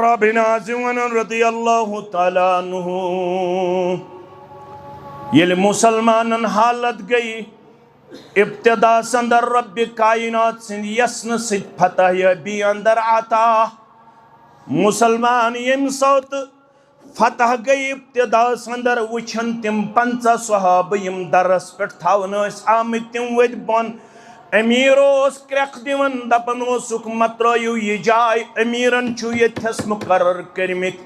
रदियल्लाहु ताला अन्हु ये मुसलमानन हालत गई इब्तिदा अंदर रब्बि कायनात सिंद यस्न सिद फतह यबी अंदर आता मुसलमान यम सौत फतह गई इब्तिदा अंदर वुछन तिम 50 सहाब यम दरस पे थवन आमित तिम वत बन अमीर क्रक दिवन दपन मत त्रो यह जाय अमीरन यथस मुकर्रर कर्मित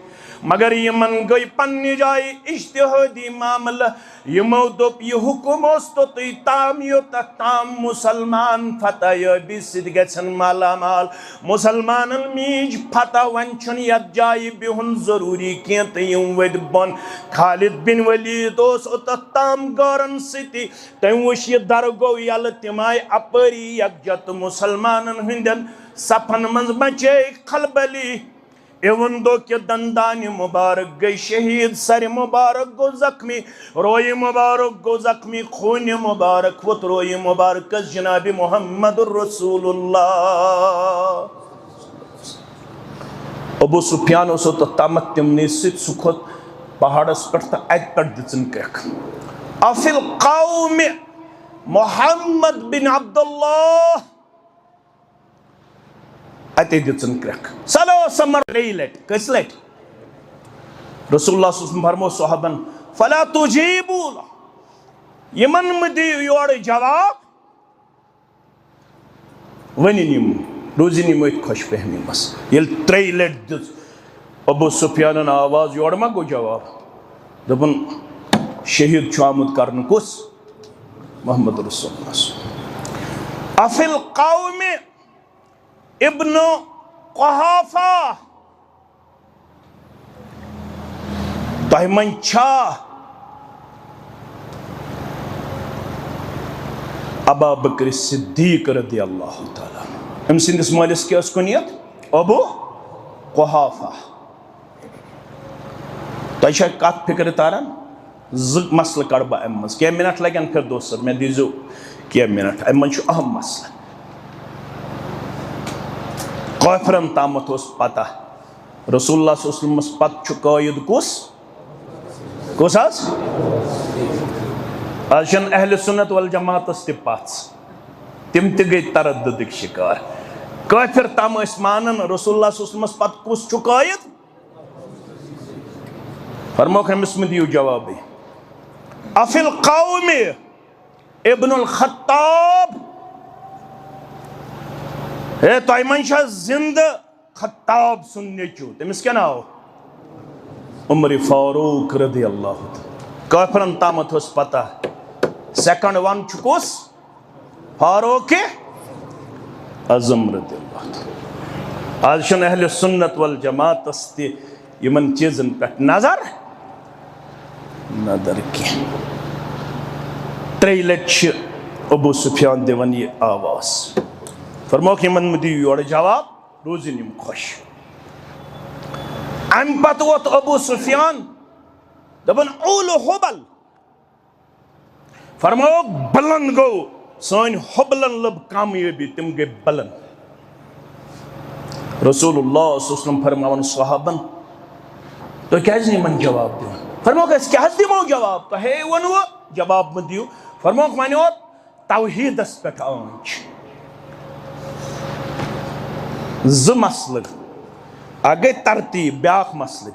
मगर यमन गई पन्ने जाय इज्तिहादी मामला यमो दोप यह हुकुम तो ताम योत ताम मुसलमान फतह यबी सिद गछन माला माल मुसलमान मीज फतह वन छन यत जाय बिहुन जरूरी के तो यम वद बन खालिद बिन वलीद ओत ताम गरन सिति तम वश यह दरगो यल तिमाय अपरी यकजत मुसलमानन हिंदन सफन मंज बचे खलबली एवन दो के दंदान मुबारक गई शहीद सर मुबारक गो जख्मी रोय मुबारक गो जख्मी खून मुबारक वत रोय मुबारक जनाब मोहम्मद रसूलुल्लाह अबू सुफियान तो तमत तिमने सुखत पहाड़स पे दिचन क्रक अफिल कौम मोहम्मद बिन अब्दुल्लाह अते दिचन क्रक सलो समर लट कस लट रसूलुल्लाह फरमो सहाबन फला तुजीबू यमन मदि योर जवाब वनिम रोजिनी मत खुश फहमी मस ये 3 लट दिस अबू सुफियान आवाज योर मा गो जवाब दपन शहीद आमुद करन कुस मोहम्मद रसूलुल्लाह अफिल कौम इब्न कुहाफा तह मन अबा बकर सिद्दीक रदियल्लाहु ताला अम सिंदिस मालिस क्या कुनियत अबू कुहाफा तह कत फिक्र तारान मसल कड़ बह अम क्या मिनट लगन फिर दोस्त मे दीजो क्या मिनट अम अहम मसल काफरन तामत पता रसूलुल्लाह पत कायद कुस आज अहले सुन्नत वल जमात पच तिम गई तरद्दुद शिकार काफिर तम मानन रसूलुल्लाह पत कुस कायद फरमो अमिस में दियो जवाब अफिल कौम इब्नुल खत्ताब हे तय मन जिंद खत्ताब सुन चू तमिस क्या नाव उमर फारूक रदियल्लाहु काफिरन तामत पता सेकंड वन कुस फारूक आजम रदियल्लाहु आज अहले सुन्नत वल जमात यमन चीजन पे नजर की 3 लट अबू सुफियान दिवन ये आवाज फरमो यमन मदि योर जवाब रोजिन खुश अम पत वोत अबू सुफियान दपन ओल हुबल फरमो बलन गो सन हुबलन लब कामयाबी तिम गए बलन रसूलुल्लाह सल्लल्लाहु फरमावन सहाबन तो क्या मन जवाब दियो फरमो क्या दिमो जवाब तो हे वन वो जवाब मत दियो फरमो मानो तौहीदस पे आंच ज मसल गई तरतीब ब्याख मसल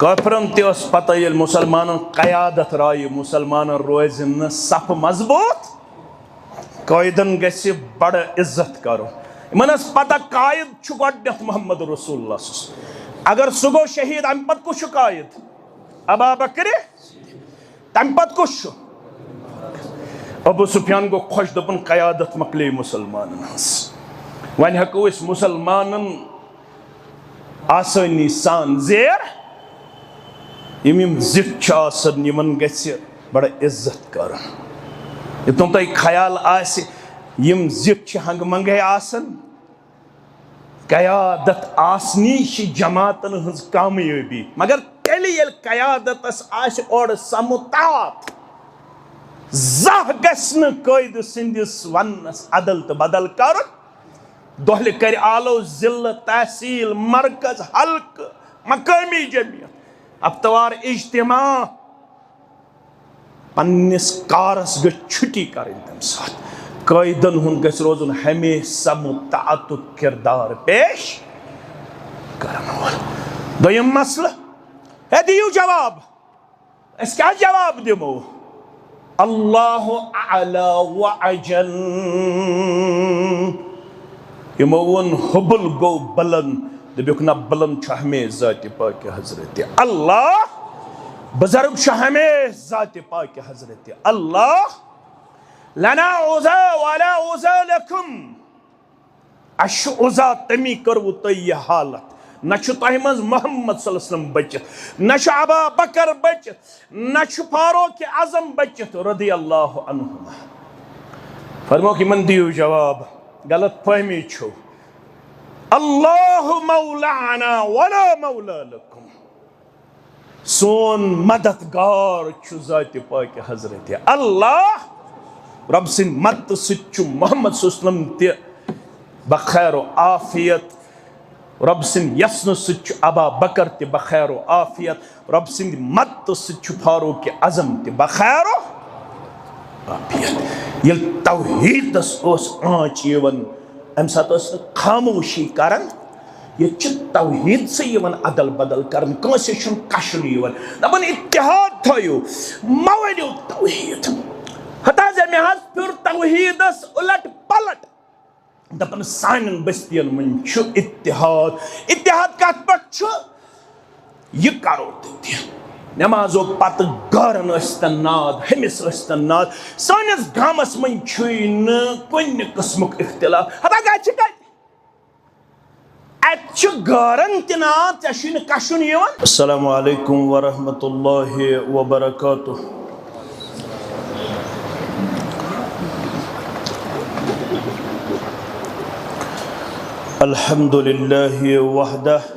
काफिरन तस पता ये मुसलमान कयादत राय मुसलमान रोज न सफ मजबूत कायदन गि बड़ इज्जत करो इन पता कायद गोडनथ मोहम्मद रसूलुल्लाह अगर सह गो शहीद अम पत कुछ कायद अबा बकर तम पत कुछ अबू सुफियान गो खुश दपन कयादत मकले मुसलमान वन हेको मुसलमान आसानी सान जेर यम जित गि बड़ा इज्जत कर तुम तुम ख्याल आम जित हंग मंगे आसन कयादत आसनी जमातन हज कामयाबी मगर तेल ये कयादतस और समुतात जह गस कैद सिंदिस वनस अदल तो बदल कर दोहल कर आलो जिल तहसील मरकज हल्क मकामी जमीयत अफ्तवार इज्तिमा पन्निस कारस ग छुट्टी कर तम साथ कायदन हुन गस रोजन हमेशा मुताअतुक किरदार पेश करन वोल दोयम मसला है दियो जवाब इस क्या जवाब दिमो अल्लाह अला व अजल यमो वन हुबुल गो बुलंद दबियुक ना बुलंद छ हमें ज़ात पाक हजरत अल्लाह बुजुर्ग छ हमें ज़ात पाक हजरत अल्लाह लना उज़ा वला उज़ा लकुम अश उज़ा तमी करवु तय यह हालत न तह मज मोहम्मद सल्लल्लाहु अलैहि वसल्लम बचित न अबा बकर बचित न फारूक आजम बचित रदी अल्लाह अन्हुमा फरमो कि मन दियो जवाब गलत फहमी छो अल्लाह मौलाना वला मौला लकुम सोन मददगार छु ज़ात पाक हजरत अल्लाह रब सिंह मत सच्चु मोहम्मद सल्लल्लाहु अलैहि वसल्लम ते बखैर आफियत रब सिंह यसन सच्चु अबा बकर ते बखैर आफियत रब सिंह मत सच्चु फारूक आजम ते बखैर आफियत ये तौहीदस ओस आँच यवन अम सात खामोशी करन ये तौहीद से यवन अदल बदल करन कंसे छुन कशन यवन दपन इत्तिहाद थयो मवलियो तौहीद हता जे मे हस पुर तौहीदस उलट पलट दपन सानन बस्तियन मन छु इत्तिहाद इत्तिहाद कत पट छु ये करो ते नमाजो पत गरन अस्तन नाद हमिस अस्तन नाद सानिस गामस मन छुइन कुन किस्मुक इख्तिलाफ हता गछ कत अच गरन तनाद चशिन कशुन यवन अस्सलामु अलैकुम व रहमतुल्लाहि व बरकातुहू अल्हम्दुलिल्लाहि वहदह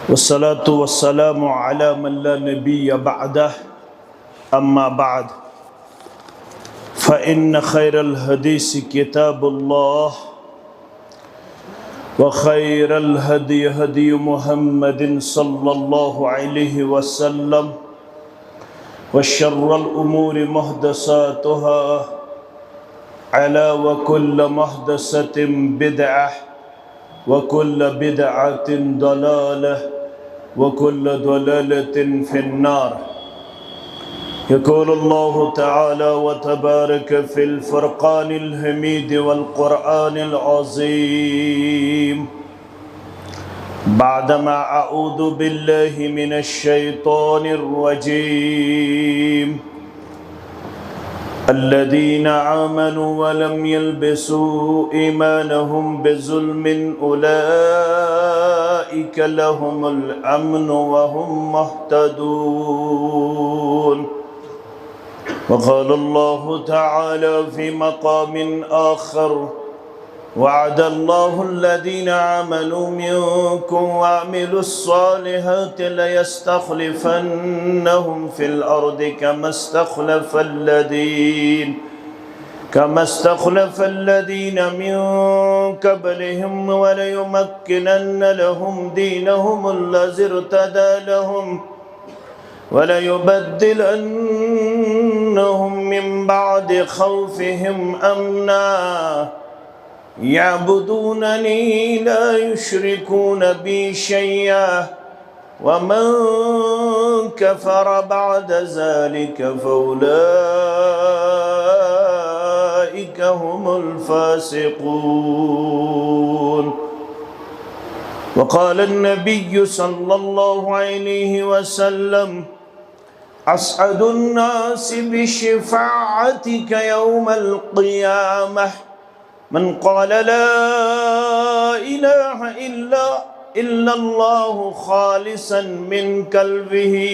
वस्सलातु वस्सलामु अला मन ला नबिय्य बअदह अम्मा बाद फ़इन्न खैरल हदीस किताबुल्लाह व खैरल हदी हदी मुहम्मदिन सल्लल्लाहु अलैहि वसल्लम व शर्रल उमूरि मुहदसातुहा अला व कुल्ल मुहदसतिन बिदअह व कुल्ल बिदअतिन दलालह व कुल्ल दलालतिन फिन्नार यक़ूलु अल्लाहु तआला व तबारक फ़िल फ़ुरक़ानिल हमीद वल क़ुरआनिल अज़ीम बअदमा अऊज़ु बिल्लाहि मिनश शैतानिर रजीम अल्लज़ीना आमनू व लम यल्बिसू ईमानहुम बिज़ुल्मिन उलाइका लहुमुल अम्नु व हुम मुहतदून वक़ाल अल्लाहु तआला फ़ी मक़ामिन आख़र वअद अल्लाहु अल्लज़ीना आमनू मिनकुम वअमिलुस्सालिहाति लयस्तख़लिफ़न्नहुम फ़िल अर्दि कमा इस्तख़लफ़ल्लज़ीना मिन क़ब्लिहिम वलयुमक्किनन्न लहुम दीनहुमुल्लज़ी इर्तदा लहुम वलयुबद्दिलन्नहुम मिन बअदि ख़ौफ़िहिम अम्ना यअबुदूननी ला युश्रिकून बी शैआ वमन कफ़र बअद ज़ालिक फ़उलाइका हुमुल फ़ासिक़ून वक़ाल अन्नबिय्यु सल्लल्लाहु अलैहि वसल्लम अस्अदुन्नासि बिशिफ़ाअतिका यौमल क़ियामह मन क़ाल ला इलाहा इल्लल्लाहु ख़ालिसन मिन क़ल्बिही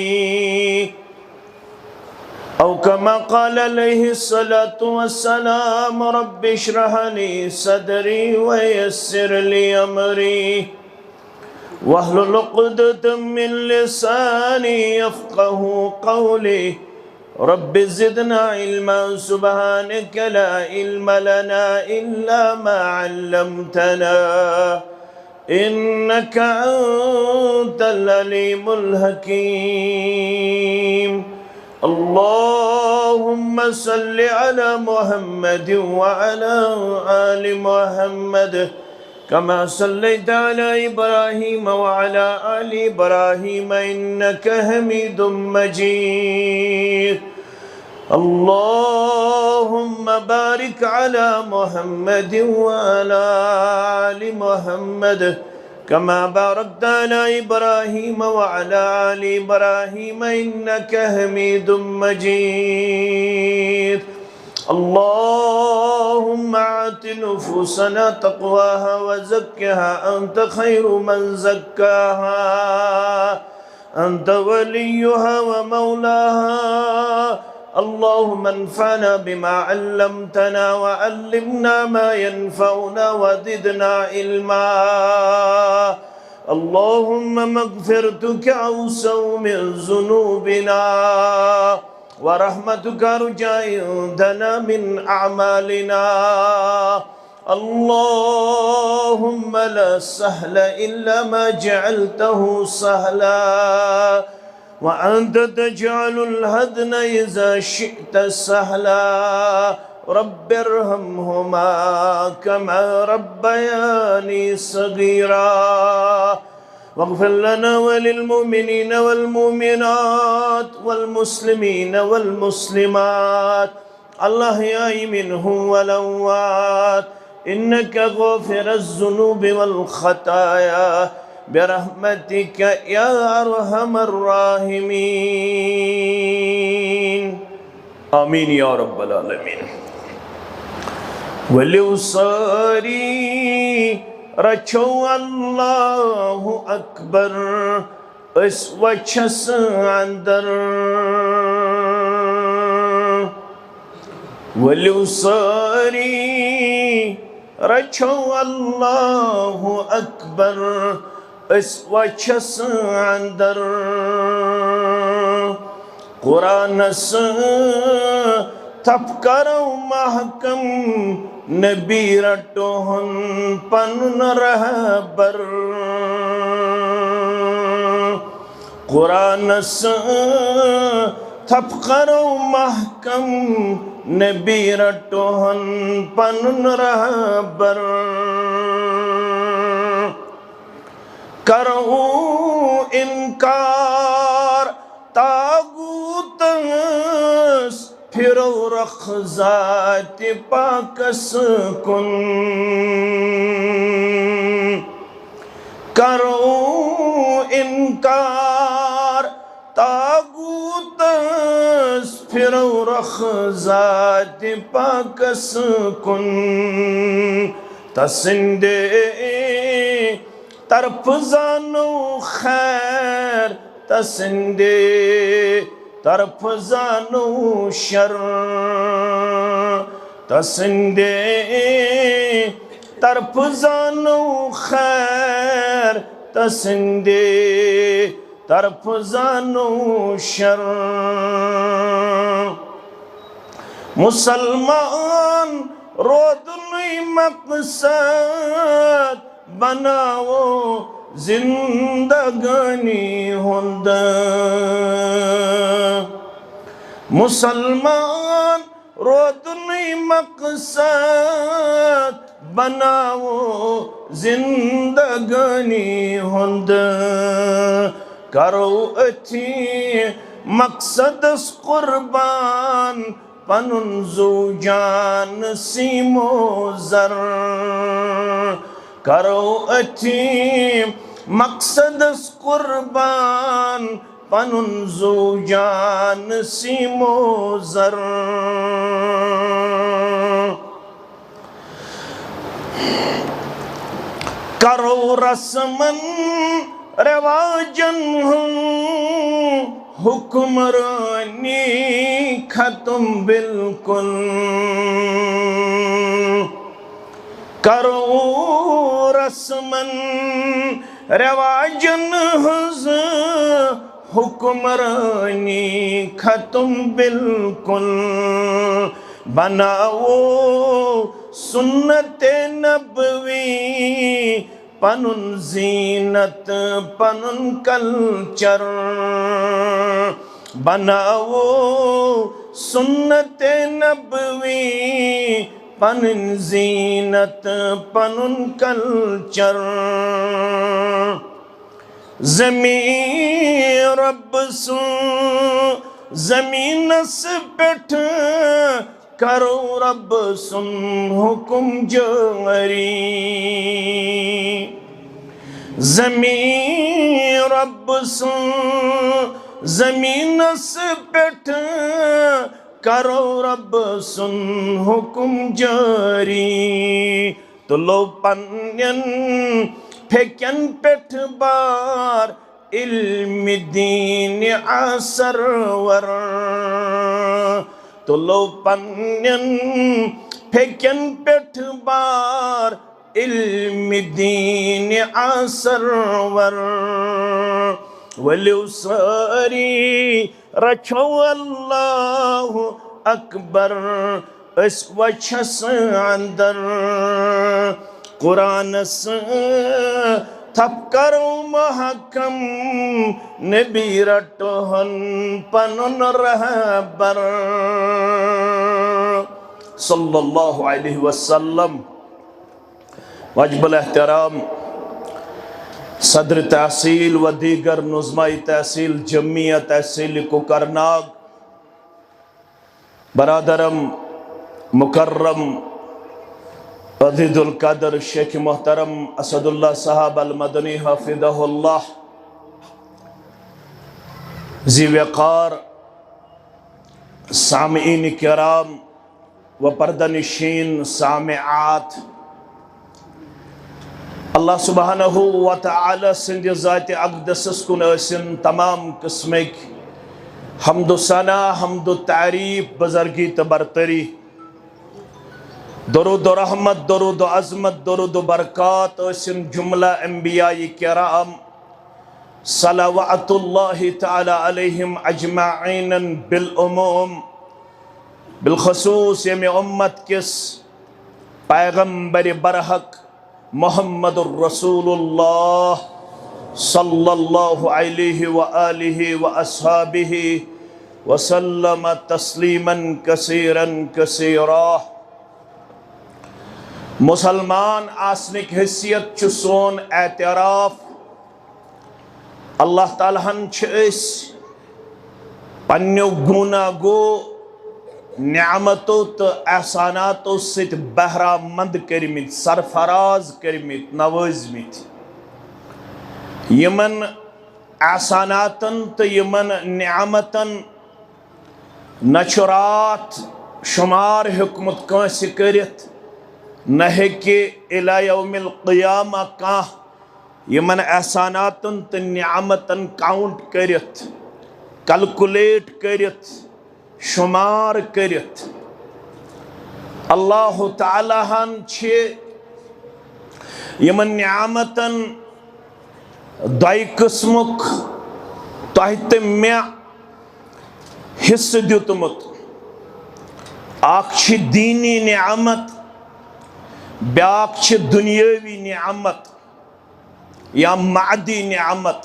औ कमा क़ाल अलैहिस्सलातु वस्सलाम रब्बि इश्रह ली सदरी व यस्सिर ली अमरी वहलुल उक़दतम मिन लिसानी यफ़क़हू क़ौली रब्बि ज़िदना इल्मा सुब्हानक ला इल्मा लना इल्ला मा अल्लमतना इन्नका अंतल अलीमुल हकीम। अल्लाहुम्मा सल्लि अला मुहम्मद व अला आलि मुहम्मद कमा सल्लैता अला इब्राहीम व अला आलि इब्राहीम इन्नका हमीदुम मजीद। अल्लाहुम्मा बारिक अला मुहम्मद व अला आलि मुहम्मद कमा बारकता अला इब्राहीम व अला आलि इब्राहीम इन्नका हमीदुम मजीद। अल्लाहुम्मा आति नुफूसना तक़वाहा व ज़क्किहा अंत खैरु मन ज़क्काहा अंत वलियुहा व मौलाहा। अल्लाहुम्मा अन्फ़अना बिमा अल्लमतना व अल्लिमना मा यनफ़अुना व ज़िदना इल्मा। अल्लाहुम्मा मग़फ़िरतुका औसअ मिन ज़ुनूबिना व रहमतुका अरजा इंदना मिन अअमालिना। अल्लाहुम्मा ला सहला इल्ला मा जअलतहु सहला व अंत तजअलुल हज़्न इज़ा शि'ता सहला। रब्बिरहमहुमा कमा रब्बयानी सगीरा वग़फ़िर लना वलिलमुमिनीन वल्मुमिनात वल्मुस्लिमीन वल्मुस्लिमात अल-अहयाइ मिनहुम वल अमवात इन्नका गाफ़िरुज़्ज़ुनूबि वल ख़ताया बिरहमतिका या अरहमर राहिमीन। आमीन या रब्बल आलमीन। वलिउसारी रचो अल्लाहु अकबर इस वचस अंदर। वलिउसारी रचो अल्लाहु अकबर इस वचस अंदर। कुरान से थप करो महकम नबी रटोहन पन रहबर। कुरान से थप करो महकम नबी रटोहन पन रहबर। करो इनकार तागूत फिरो रख ज़ात पाकस कुन। करो इनकार तागूत फिरो रख ज़ात पाकस कुन। तसिंदे तरफ जानो खैर तसिंदे तरफ जानो शर। तसिंदे तरफ जानो खैर तसिंदे तरफ जानो शर। मुसलमान रोदनुई मकसद बनाओ जिंदगानी हुंद। मुसलमान रोदनुई मकसद बनाओ जिंदगानी हुंद। करो अथी मकसद कुर्बान पनुन ज़ूजान सीमो ज़र। करो अथी मकसद कुर्बान पनुन ज़ूजान सीमो ज़र। करो रस्मन रवाजन हुक्मरानी खत्म बिल्कुल। करो रस्मन रवाजन हुक्मरानी खत्म बिल्कुल, बनाओ सुन्नत नबवी पनुन जीनत पनुन कल्चर, बनाओ सुन्नत नबवी पनुन जीनत पनुन कल्चर। ज़मीन रब सु ज़मीनस पेठ करो रब सुन हुकुम जारी, ज़मीन रब सु ज़मीनस पेठ करो रब सुन हुकुम जारी। तुलो पन्यन फेकन पेठ बार इल्म दीन असर वर, तुलो पन्यन फेकन पेठ बार इल्म दीन असर वर। वलियो सारी रचो अल्लाह अकबर इस वछस अंदर, कुरान थप करो महकम नबी रटोहन पनुन रहबर सल्लल्लाहु अलैहि वसल्लम। वाजिबुल एहतराम सदर तहसील व दीगर नुज़माई तहसील जमिया तहसील कोकरनाग, बरादरम मुकर्रम अज़ीज़ुल क़द्र शेख मोहतरम असदुल्लाह साहब अल मदनी हफ़िज़हुल्लाह, ज़ी वक़ार सामीन किराम व पर्दनशीन सामिआत, अल्लाह सुब्हानहु व तआला सिंध ज़ात अक़दस कुन ٲسِن तमाम किस्मिक हम्दो सना हम्दो तारीफ बुज़र्गी तो बरतरी, दरूद रहमत दरूद अज़मत दरूद बरक़ात ٲسِن जुमला अंबियाए किराम सलावतुल्लाहि तआला अलैहिम अजमाइन बिल उमूम, बिलखुसूस यमे उम्मत किस पैगम्बर बरहक मुहम्मदुर रसूलुल्लाह सल्लल्लाहु अलैहि व आलिहि व अस्हाबिहि वसल्लम तस्लीमन कसीरन कसीरा। मुसलमान आसनिक हैसियत छु सोन एतराफ, अल्लाह तालाहन छ पन्नो गुना गो नियामतों तो एहसानातों से बहरामंद करमित सरफराज करमित नवाजमित, यमन एहसानातन तो यमन नियामतन नचरात शुमार हुकमत कांस करित न हेके इला यौमिल क़ियामा काह यमन एहसानातन तो नियामतन काउंट करित कैलकुलेट करित शुमार करित। अल्लाह ताला हन छे यमन नियामतन दई किस्मुक तोह तो मे हिस्स दितमुत, आख छ दीनी नियामत ब्याक छ दुनियावी नियामत या मादी नियामत।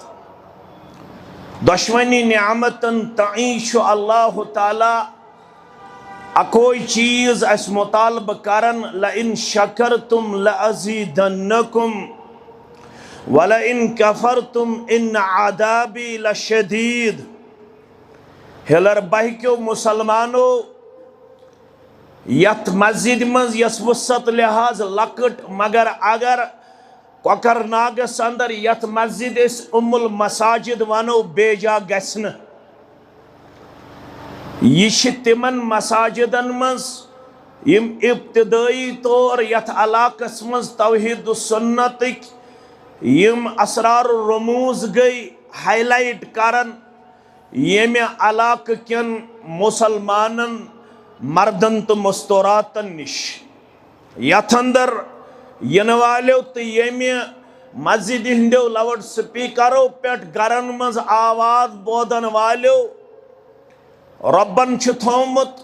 दुश्मनी नियामतन तईश अल्लाह ताला अकोई चीज अस मुतालब करन लइन शकरतुम लअज़ीदन्नकुम वलइन कफरतुम इन आदाबी लशदीद। हिलर बहक्यो मुसलमानो यथ मस्जिद मज यस वसत लिहाज लकट मगर अगर कोकरनागस अंदर यथ मस्जिद उम्मुल मसाजिद वनो बेजा गसन, यह तिमन मसाजिदन मज यम इब्तिदाई तौर यथ अलाकस मज तौहीद सुन्नतिक यम असरार रमूज गई हाईलाइट करन येमे अलाक केन मुसलमानन मर्दन तो मुस्तौरातन निश यथ अंदर यन वालो तो येमे मस्जिद हिंदो लाउड स्पीकरों पे गरन मज आवाज बोदन वालो रब्बन थोमुत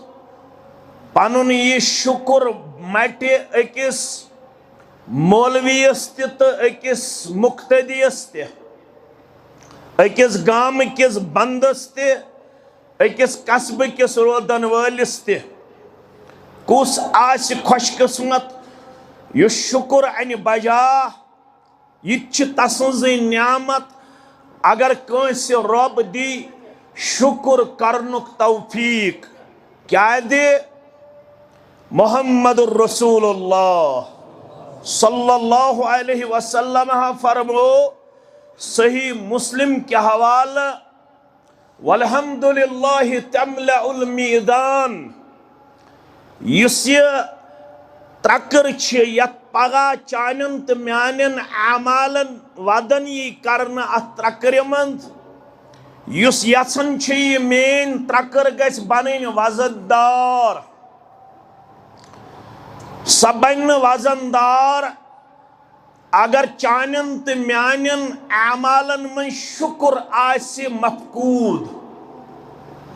पनुन यह शुक्र मटे अकिस मौलवीस तो अकिस मुक्तदीस ते अकिस गाम किस बंदस ते अकिस कस्ब किस रोदन वालिस ते कुस आस खुशकिस्मत यह शुक्र अन बजा यह तसज नियामत अगर कंस रब दी शुक्र करनुक तौफीक क्या दे मोहम्मद रसूलुल्लाह सल्लल्लाहु अलैहि वसल्लम फरमो सही मुस्लिम के हवाला वल्हम्दुलिल्लाहि तमलउल मीदान युस त्रकर यत पगा चानन तो म्यान आमालन वदन यी करन अत त्रकर मंद युस यसन यह मेन त्रकर गस बन वजनदार स बन वजनदार अगर चानन तो म्यान आमालन में शुक्र आसे मफकूद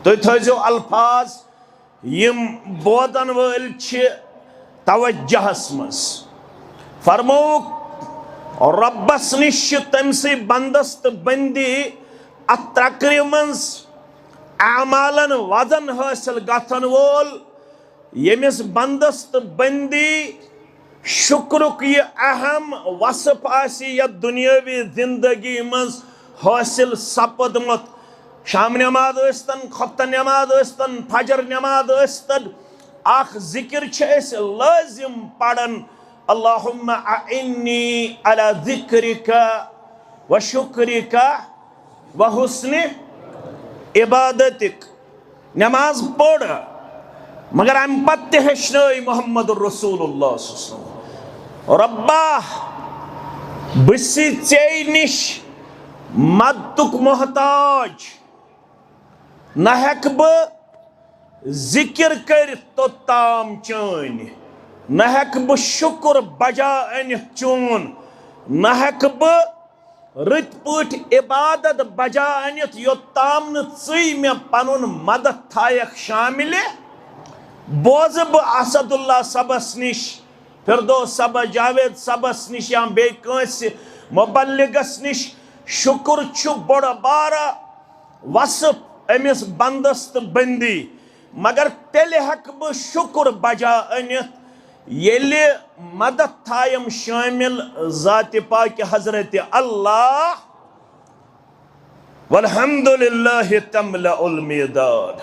तो थो अल्फाज यम बोदन वल तवज्जहस मस फरमो रब्बस निश तमसे बंदस तो बंदी अत त्रकर मज आमालन वजन हासिल गथन वोल यमिस बंदस तो बंदी शुक्रुक यह अहम वसफ आसी यह दुनियावी जिंदगी मज हासिल सपदमत शाम नमाज स्तन खफ्त नमाज स्तन फजर नमाज स्तन आख जिक्र लाजिम पढ़न अल्लाहुम्मा अइन्नी अला जिक्रिका व शुक्रिका व हुस्न इबादतिक नमाज पढ़ मगर अम पत्ते हेचन मोहम्मद रसूलुल्लाह रब्बा बसी चे निश मदतुक मोहताज न हेक बह जिक्र कर तोताम चन न हेक बह शुक्र बजा अन चून न हेक बह रत पट इबादत बजा अनित योताम मे पनुन मदद थायक शामिल बोज बह असदुल्ला सबस निश फिरदौस सब जावेद सबस निश या बेस मुबल्लिगस निश शुक्र छु बड़ बारा वसफ अमिस बंदस तो बंदी मगर तेल हक बह शुक्र बजा अनित येले मदद थायम शामिल ज़ात पाक हजरत अल्लाह वल्हम्दुलिल्लाहि तमलउल मीदान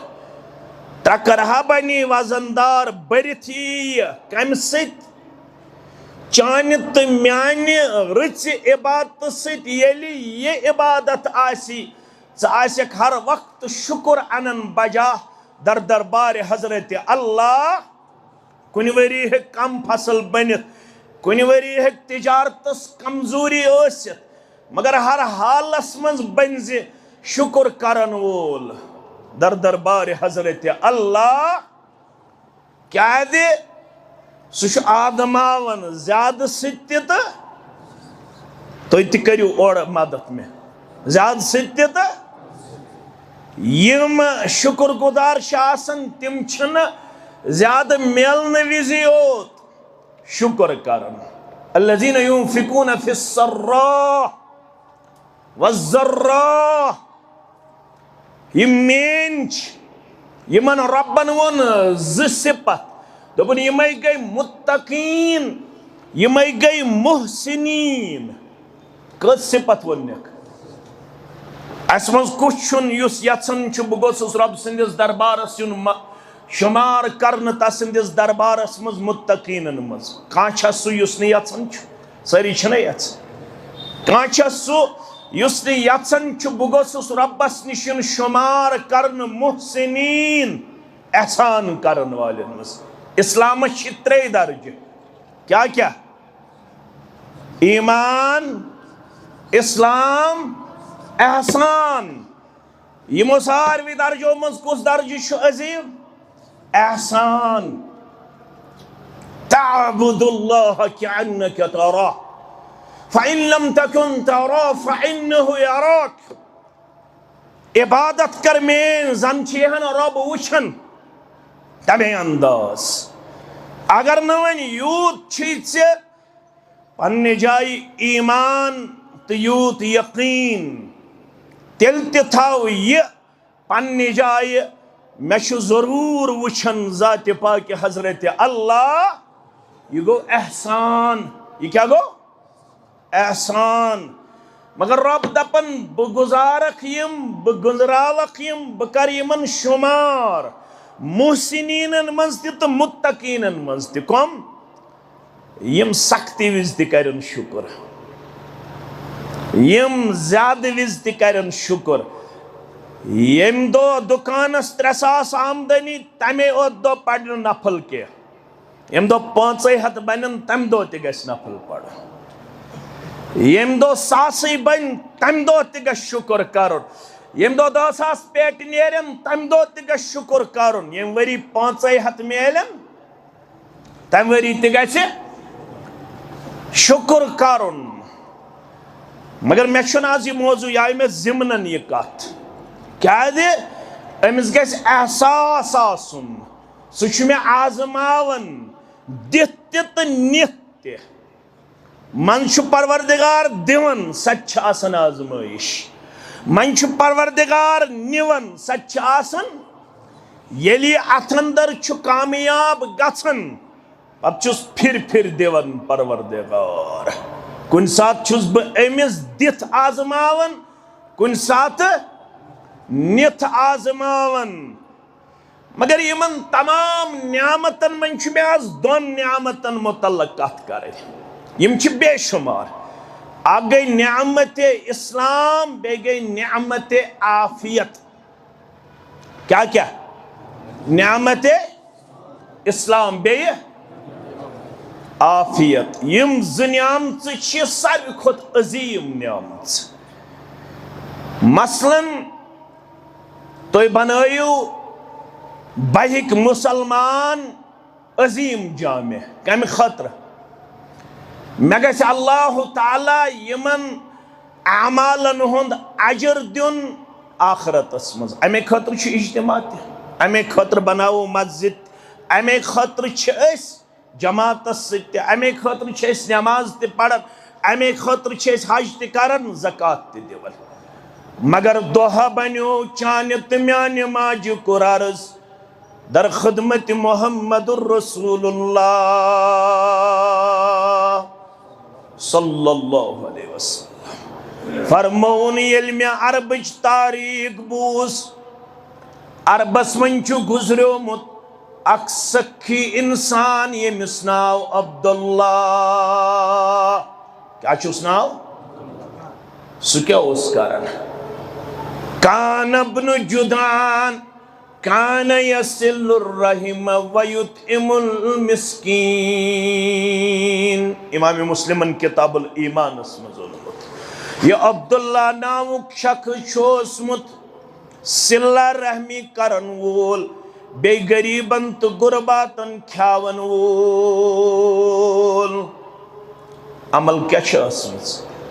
त्रकरहा बनी वजनदार बरिथी कम सत चान तो म्यान रच इबादत सत येली ये इबादत आसी ज़ हर वक्त शुक्र अनन बजा दर दरबार हजरत अल्लाह कुन वरी है कम फसल बनित कुन वरी है तिजारतस कमजोरी मगर हर हालस मज बन शुक्र करन वोल दर दरबार हजरत अल्लाह क्या दे सह आदमावन ज्यादा सत तुम तू और मदद में ज्यादा सत यम शुक्र गुजार तिम ज्यादा मिलन विज योत शुक्र करन अल्लज़ीना युनफ़िक़ून फ़िस्सर्रा वज़्ज़र्रा यह मेन यमन रब्बन वोन ज़ सिफत दोपन यमै गई मुत्तकीन यमै गई मुहसिनीन कत सिफत वोनक अस मज कुछ युस यछन बह गोसुस रब सन्दस दरबारस युन शुमार करन तसंदिस दरबारस मज मुत्तकीनन मज कह सह युस न यछन सारी यछन कह सह युस न यछन बह गोसुस रब्बस निश शुमार करन मुहसिनीन एहसान करन वालन मज इस्लाम त्रे दर्ज क्या क्या ईमान इस्लाम एहसान यमो सारवी दर्जो मज कुस दर्ज अजीम एहसान तअबुदुल्लाह कअन्नका तराह फ़इन लम तकुन तरा फ़इन्नहु यराक। इबादत कर में जन छहन रब वुछन तमे अंदाज। अगर न वन यूत छे पन्ने जाय ईमान तो यूत यकीन, तेल थाव ये पन्ने जाय मे जरूर वुछन ज़ात पाक हजरत अल्लाह। यह गो एहसान। यह क्या गो? एहसान। मगर रब दपन बह गुजारख यम, बह गुजरावख यम, बह कर यमन शुमार मुहसिनीन मज तो मुत्तकीन मज त कम यम सख्ती विज तन शुक्र, यम ज्यादा विज तन शुक्र। यम दो दुकानस 3 सास आमदनी तमे दो पड़ नफल के, यम दो 500 बन तम दो नफल पड़, यम दो 100 बन तम दो शुक्र कर, यम दो 10,000 पेट नेरन तम दो शुक्र कर, यम वरी 500 मिलन तम वरी शुक्र कर। मगर मे आज यह मौजू आय मे जिमन यह कत क्या अमिस गस एहसास आसुन सह मे आजमावन दित तो नित मन परवरदिगार दिवन सच आसन आजमाइश, मन परवरदिगार निवन सच आसन। यदि अथ अंदर कामयाब गछन पचुस फिर दिवन परवरदिगार। कुन सात छुस बह अमिस दित आजमावन, कुन सात नित आजमावन। मगर यमन तमाम न्यामतन मन मे आज दोन न्यामतन मुतल्लक कथ कर, यम बेशुमार। अ गई न्यामत इस्लाम, बे गई न्यामत आफियत। क्या क्या? न्यामत इस्लाम बे आफियत। यम ज न्यामत सारे खुद अजीम न्यामत। मसलन तो बनायु बहिक मुसलमान अजीम जामे कम खतर मे गछ अल्लाह ताला यमन अमालन हुंद अजर दिन आखरतस मज। अमे खतर इज्तिमा त, अमे खतर बनावो मस्जिद, अमे खतर जमात सत, अमे खतर नमाज त पढ़न, अमे खतर हज त करन, ज़कात त दिवन। मगर दोहा बनो चान तो म्यान माज कुरारस दर खिदमत मोहम्मदुर रसूलुल्लाह सल्लल्लाहु अलैहि वसल्लम। फरमौन येल मे अरबच तारीख बूस, अरबस मन गुजरोमुत अख सखी इंसान यमिस नाव अब्दुल्ला। क्या चुस नाव? सु क्या उस कारण कान इब्न जुदान कान यसिलुर रहिम व युतइमुल मिस्कीन। इमाम मुस्लिमन किताबुल ईमान मज यह अब्दुल्ला नामुक शख्स ओसमुत सिल्ला रहमी करन वोल, बे गरीबन तो गुरबातन ख्यावन वोल। अमल क्या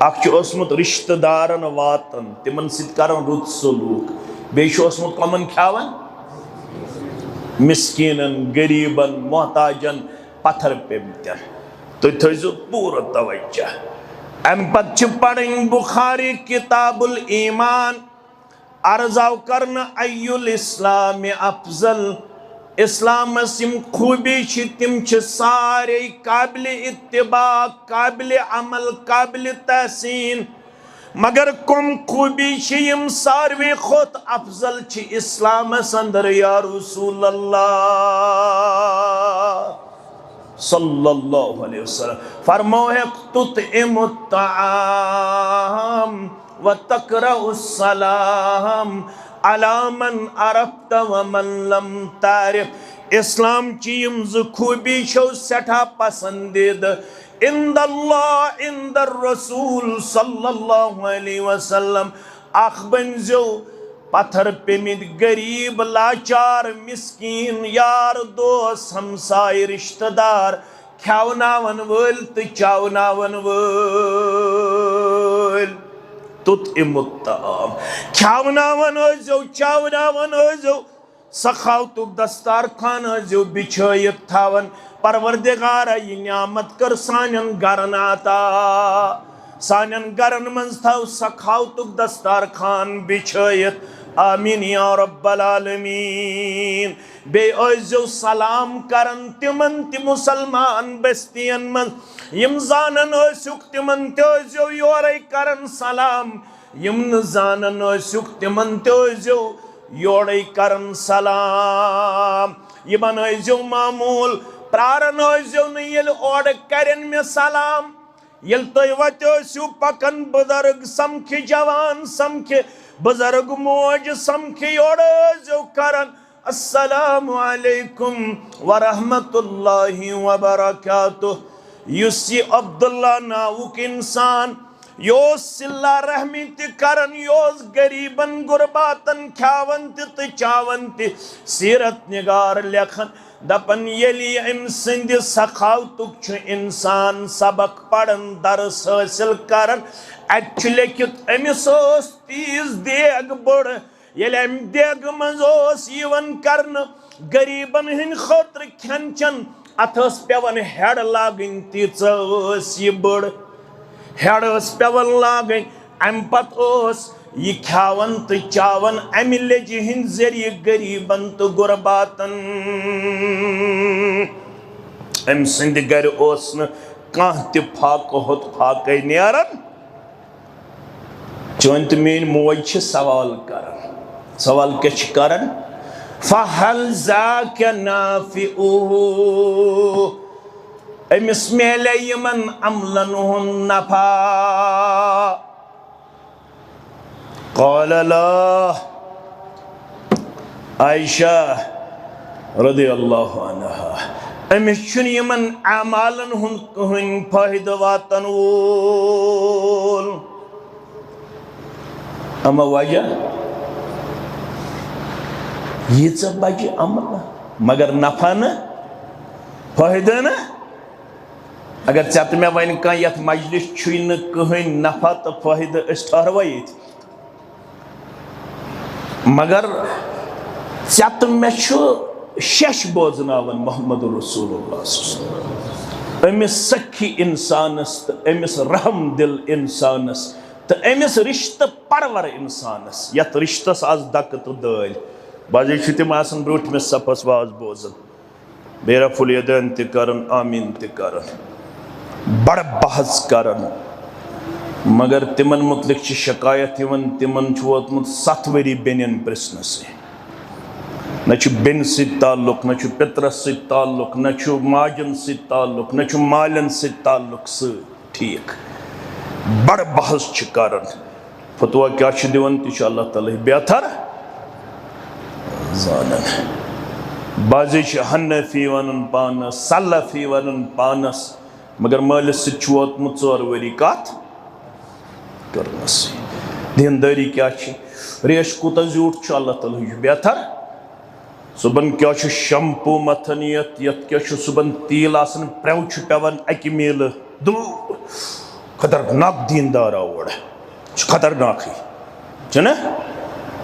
अखमुत रिश्तेदारन वातन तिमन सन रुत सलूक, बेमुत कमन ख्यावन मिस्कीनन गरीबन मोहताजन पत्थर पेमतन। तो थो पूरा तवज्जो। अम पे पढ़ बुखारी किताबुल ईमान अर्जाव करन अयुल इस्लाम अफजल। इस्लामस यम खूबी तिम सारे काबिल इत्तिबा, काबिल अमल, काबिल तहसीन। मगर कम खूबी यम सारवे खुद अफजल इस्लामस अंदर या रसूल अल्लाह सल्लल्लाहु अलैहि वसल्लम फरमाओ है तुतइमुत ताआम व तक़रउस सलाम अला मन अरफ्त व मन लम तारिफ। इस्लाम की यम खूबी छो सठा पसंदीद इंदल्लाह इंदर रसूल सल्लल्लाहु अलैहि वसल्लम। अख बनजो पत्थर पेमित गरीब लाचार मिस्कीन यार दोस्त हमसाय रिश्तेदार ख्यावनावन वल तो चावनावन वल तुत इमुत्ताम ख्यावनावन जो चावनावन जो सखावतुक दस्तार खान जो बिछायत थावन परवरदिगार ये नियामत कर सानन गरन आता सानन गरन मंज थाव सखावतुक दस्तार खान बिछायत आमीन या रब्बल आलमीन बे जो सलाम करन तिमन ति मुसलमान बस्तियन मन यम जानन सुख तिमन जो योरे करन सलाम यम न जानन सुख तिमन जो योरे करन सलाम यमन जो मामूल प्रारन जो न यल ओड करन में सलाम यल तय वतो पकन बुजुर्ग समखि जवान समखि बुजुर्ग मोज समखि योड जो करन अस्सलामु अलैकुम व रहमतुल्लाहि व बरकातुह युसी अब्दुल्ला नावुक इंसान योस सिल्ला रहमी ति करन योस गरीबन गुरबातन ख्यावन ति चावन ति सीरत निगार लेखन दपन यली अम सिंध सखावतुक इंसान सबक पढ़न दरस हासिल करन अच लेखित अमिस तीस देग बड़ ये अम देग मज यन गरीबन हंद खतर खेन चन अत पेवन हेड लागन तीच यह बड़ हेड पेवन लागन अम पत यह ख्यावन तो चावन अमि लेजि हंद जरिए गरीबन तो गुरबातन अम सिंद गर कह फाक होत फाक नेरन चोन तो मेन मोज सवाल करन सवाल क्या करन फहल ज़ाका नाफ़िउहु अमिस मेले यमन अमलन हुन नफा क़ाल ला आयशा रज़ियल्लाहु अन्हा अमिस छुन यमन अमालन हुन कहन फायदा वातन वोल अमा वजह यीच बजे अमल मगर नफा न फायदा न अगर ऐत मे वन कह ये मजलिस कहन नफा तो फायदा ठहरवा ये मगर ऐत मे शश बोजनावन मोहम्मद रसूलुल्लाह अमिस सखी इंसानस तो अमिस रहम दिल इंसानस तो अमिस रिश्त परवर इंसानस यत रिश्तस आज दक तो दल बाजे तम ब्रोट में सफस वाज बोजन बेरफुल यदैन तन आमीन तन बड़ बहस करन मगर तिमन मुतलिक शिकायत तिमन वोतमुत 7 वरी बेनियन प्रश्नस न बेन ताल्लुक न पितरस ताल्लुक न माजन ताल्लुक न मालन ताल्लुक ठीक बड़ बहस करन फतवा क्या दिवन ति अल्लाह ताला बेहतर जानन बाजे हनफी वन पानस सलफी वन पानस मगर मालिस वोतमुत 4 वरी कत करनस दीनदारी क्या रेश कूत झूठ अल्लाह ताला बेहतर सुबन क्या शैम्पू मथन यत क्या सुबन तेल आसन प्रेव पेवन अकि मील दूर खतरनाक दीनदार और खतरनाक ना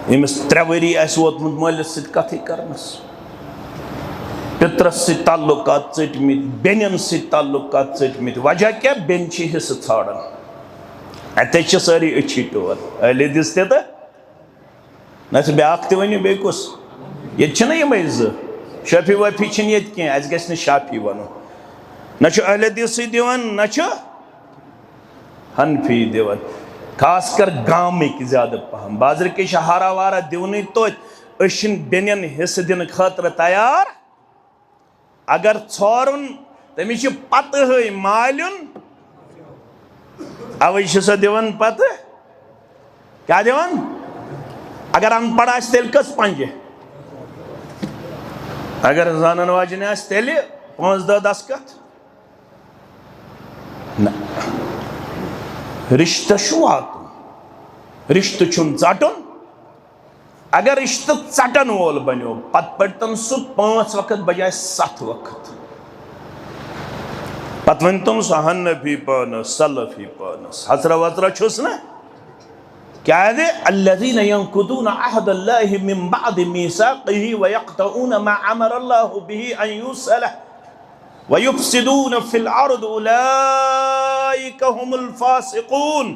यमिस 3 वरी वोतमुत मालिस कथ करनस पितरस ताल्लुकात चटमित बेनियन ताल्लुकात चटमित वजह क्या बेन हिस्स छाड़न अत सारी अच्छी टोर अहले दिस तो ना ब्या वन बे कुस ये यम शफी वफी ये कह शाफी वन न अहले दिस दिवान न हनफी दिवान खास कर गामिक ज्यादा पहम बाजर के हारा वारा दिवन तो बेनियन हिस्स दिन खतर तैयार अगर छोरुन तमिस पत मालन अवे सो दिवन पत क्या दिवन अगर अनपढ़ तेल कस पंजे अगर जानन वाजन तेल 5-10 दस्खत न रिश्त वातुन रिश्त षटन अगर रिश्त षटन वोल बनो पत पड़तन सह 5 वक्त बजाय 7 वक्त पत वन तुम सह हनफी पानस सलफी पानस हसरा वसरा छुस ना क्या है अल्लज़ीना यंकुदूना अहदल्लाहि मिन बअदि मीसाक़िही व यक़तऊना मा अमरल्लाहु बिही अन युसला व युफ़सिदूना फ़िल अर्द उलाइका हुमुल फ़ासिक़ून।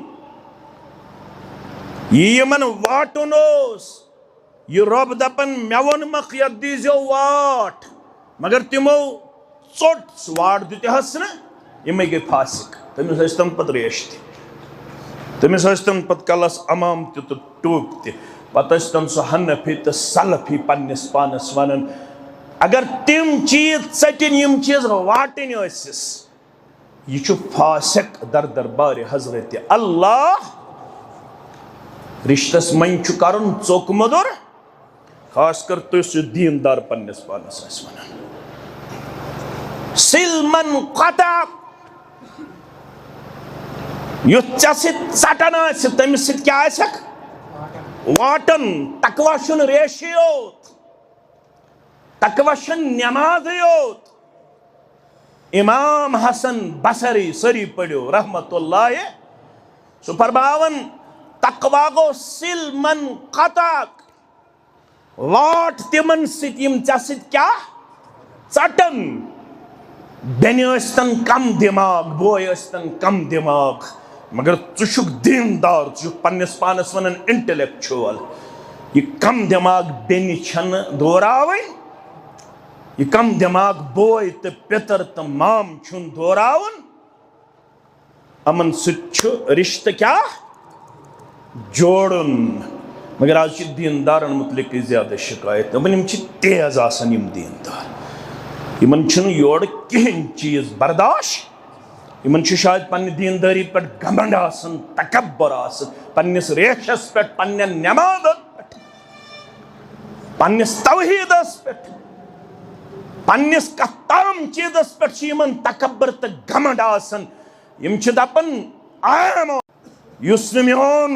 यमन वाटुन ओस ये रब दपन मे वोनमख यथ दीजो वाट मगर तिमो चोट वाट दितहस ना यमे गई फासिक तमिस तम पत रेश तमिस तम पत कलस अमाम तो टूप तम सह हनफी तो सलफी पन्निस पानस वन अगर तिम चीज चटिन यम चीज वाटिन यह फासिक दर दरबार हजरत अल्लाह रिश्तस मन करन चोक मदुर खास कर तुस दीनदार पन्निस पानस वन सिलमन कता युथ चटन तमिस क्या वाटन तकवा रेशी योत तकवा नमाज योत। इमाम हसन बसरी सरी पढ़ो रहमतुल्लाह सु फरमावन तकवा गो सिलमन कताक वाट तिमन सिम क्या चटन बेन कम दिमाग बोय कम दिमाग मगर चुक दीनदार पन्निस पानस वन इंटेलेक्चुअल यह कम दिमाग बेन छन दोरावन यह कम दिमाग बोय तो पितर तो माम छुन दोरावन अमन रिश्त क्या जोड़न मगर आज दीनदारन मुतलिक ज्यादा शिकायत दपन तेज आसन दीनदार यमन योड़ कहें चीज बर्दाश्त यमन शायद पन्ने दीनदारी पे घमंड आसन तकब्बर आसन पन्निस रेशस पे पन्ने नमाज़ पे पन्निस तौहीदस पे पन्निस कताम चीजस पे यमन तकब्बर तो घमंड आसन यम दपन आम युस न मोन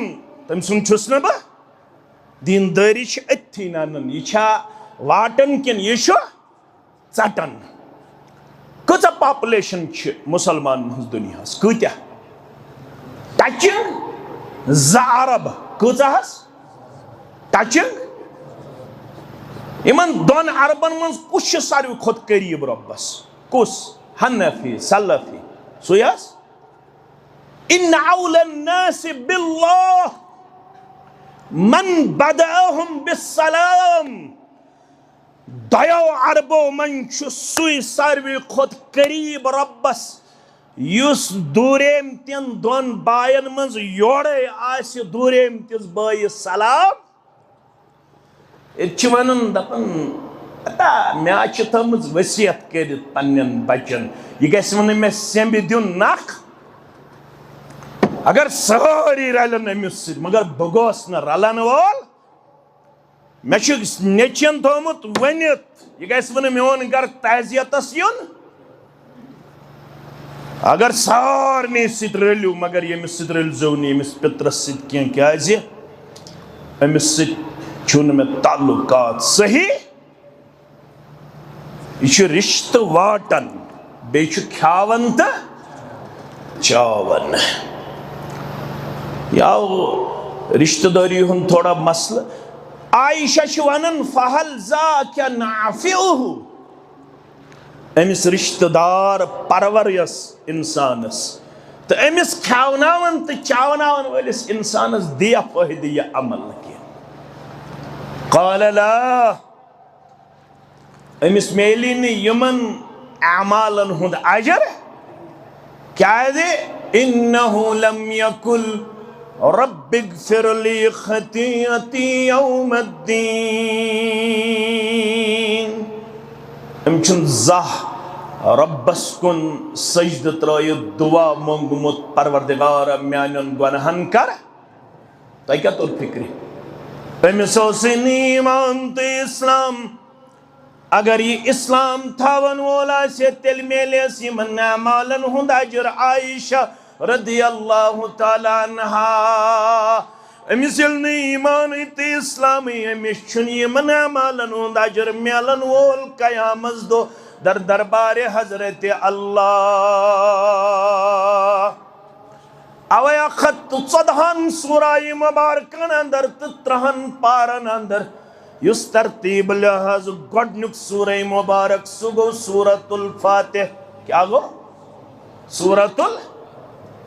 तम सुन छुस न बह दीनदारी अथी नन यह वाटन किन यह चटन कचा पॉपुलेशन मुसलमान दुनिया कत्या टचिंग ज अरब कच टचिंग इन दोन अरबन मज कुछ सारे खुद करीब रब्बस कुस हनफी सलफी सुयस इन औलन नास बिल्लाह मन बदअहुम बिस्सलाम दयो अरबो मन सुई सारवी खुद करीब रब्बस युस दूरेम तिन दोन बायन मज योड़े आस दूरेम तिस बाय सलाम वन दपन पता मे थमज वसीयत कर पन्न बचन यह गस वन मे सेंब दिन नख अगर सारी रलन अमिस मगर बह गोस न रलन वोल मे नेचन थोमुत वनित यह गस वन मोन गर तजियतस युन अगर सारने सत रलिव मगर यमिस सत रलजो यमिस पितरस सह क्या अमिस सत मे ताल्लुकात सही यह रिश्त वाटन बे खावन तो चावन याव रिश्तेदारी हुन थोड़ा मसल आयशा वन फहल जा क्या नाफिउहु अमिस रिश्तेदार परवरियस इंसानस तो अमिस खावनावन तो चावनावन वलिस इंसानस दिया फायदे यह अमल न क़ाल ला अमिस मेली न यमन अमालन हुंद अजर क्या दे इन्नहु लम यकुल रब्बिग़फिर ली ख़तीअती यौमद्दीन अम ज़ाह रब्बस कुन सजद त्रय दुआ मंगमुत परवरदिगार म्यानन गुनाहन कर तय क्या तोर फिक्री अमिस ईमान तो इस्लाम अगर ये इस्लाम थावन वोला से तेल मेले यमन अमालन हुंद अजर आयशा रदियल्लाहु ताला अन्हा अमिस ईमान तो इस्लाम अमिस यमन अमालन हुंद अजर मेलन वोल कयामत दो दर दरबार हजरत अल्लाह अवया खत 14 सूराय मुबारकन अंदर 13 पारन अंदर युस तरतीब लिहाज गोडनुक सूरह मुबारक सु गो सूरतुल फातिह क्या गो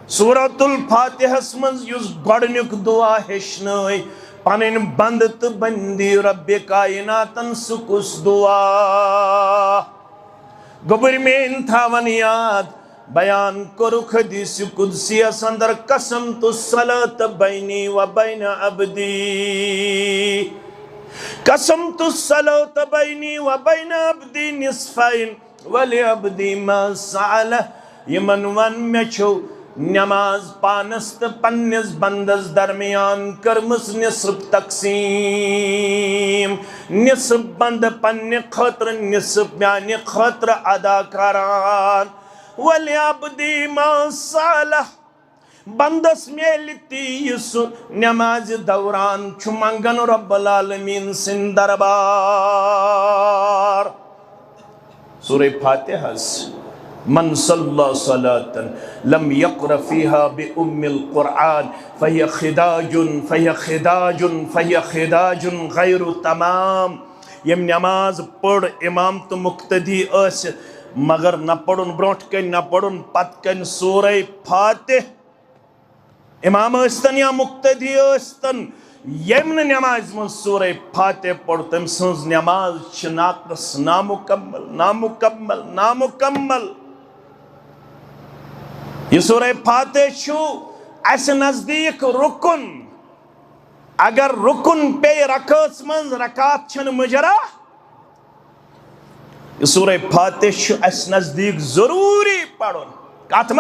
सूरतुल फातिह मंज युस गोडनुक दुआ हेशनय पन बंद तो बंदी रब्बे कायनातन सु कुस दुआ गोबर में थावन याद बयान करुख हदीस कुदसी अंदर कसम तो सलात बैनी व बैन अब्दी कसम तो सलात बैनी व बैन अब्दी निस्फाइन वली अब्दी मा साल यमन वन में छो नमाज पानस तो पन्निस बंदस दरमियान करमस निसब तकसीम निसब बंद पन्ने खतर निसब म्याने खतर अदा करान वली अब्दी मा सालह बंदस मेलती यसु नमाज दौरान चुमंगन रब्बुल आलमीन सिन दरबार सूरह फातिहा मन सल्ला सलातन लम यक़रा फ़ीहा बि उम्मिल क़ुरआन फ़हिय ख़िदाजुन गैरु तमाम यम नमाज पढ़ इमाम तो मुक्तदी मगर न पढ़ुन ब्रोट कन न पढ़ुन पत कन सूरह फातिह इमाम अस्तन या मुक्तदी अस्तन यम नमाज मन सूरह फातिह पढ़ तम सज नमाज छ नाकस नामुकम्मल ये सूरह फातिह छु अस नजदीक रुकन अगर रुकन पे रकात मन रकात छन मुजरा ये सूरह फातिह छु अस नजदीक जरूरी पढ़न कत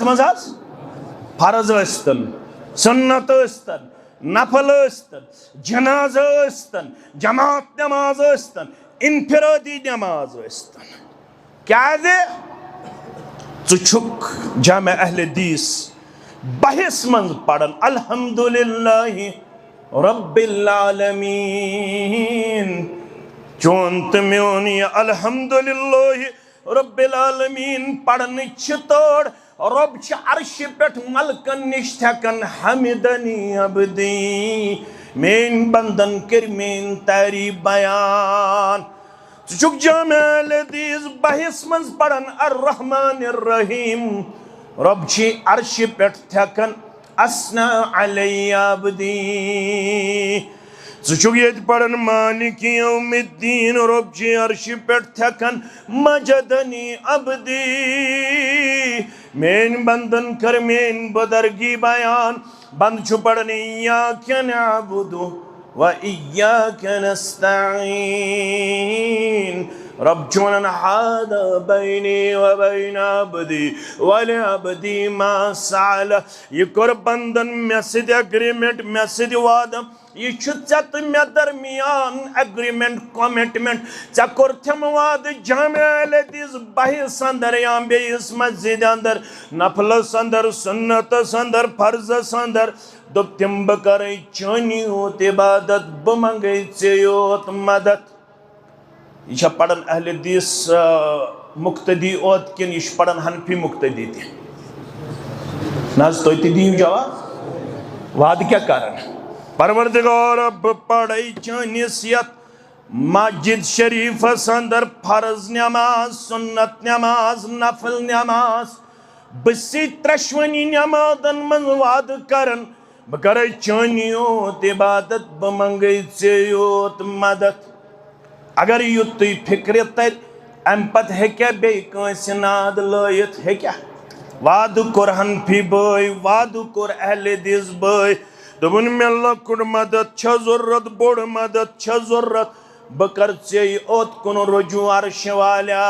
मज फर्ज अस्तन सुन्नत अस्तन नफल अस्तन जनाजा अस्तन जमात नमाज अस्तन इनफिरादी नमाज अस्तन क्या चुक जामे अहले हदीस बहस मंज पढ़न अल्हम्दुलिल्लाहि रब्बिल आलमीन चोन तम्योन ये अल्हम्दुलिल्लाहि रब्बिल आलमीन पढ़न तोड़ रब छ अर्श पेट मलकन निश थकन हमिदनी अब्दी मेन बंदन कर मेन तारीफ बयान चुक जामे हदीस बहस मंज पढ़न अर्रहमान अर्रहीम रब छ अर्श पेट थकन अस्ना अलैया अब्दी चुक ये पढ़न मालिक यौमिद्दीन रब छ अर्श पेट थकन मजदनी अब्दी मेन बंदन कर मेन बदरगी बयान बंद छु पढ़न इय्याका नअबुदु व इय्याका नस्तईन रब चुनन हादा बैनी व बैन अब्दी वल अब्दी मा साल ये कर बंदन मे सिद एग्रीमेंट मे सिद वादा ये छत मे दरमियान एग्रीमेंट कमिटमेंट चकोर थम वाद जामे हदीस बहस अंदर या बेस मस्जिद अंदर नफल अंदर सुन्नत अंदर फर्ज अंदर दोप तिम बकर चनी होत इबादत बमंगे चयोत मदद ये पढ़न अहले हदीस मुक्तदी ओत किन ये पढ़न हनफी मुक्तदी ते नाज तो दियो जवाब वाद क्या कारण परवरदिगार अब पढ़ई चनियत मस्जिद शरीफ अंदर फर्ज नमाज सुन्नत नमाज नफल नमाज बसी त्रशवनी नमाजन मन वाद करन बह कर चनियोत इबादत बह मंगे चयोत मदद अगर युत फिक्र तर अम पत हेक्या बे कंस नाद लयत हेक्या वाद कोर हनफी बय वाद कोर अहले हदीस बय दोपन मे लकुड़ मदद छ जरूरत बोड़ मदद छ जरूरत बह कर ओत कुन रुजू अर्श वाल्या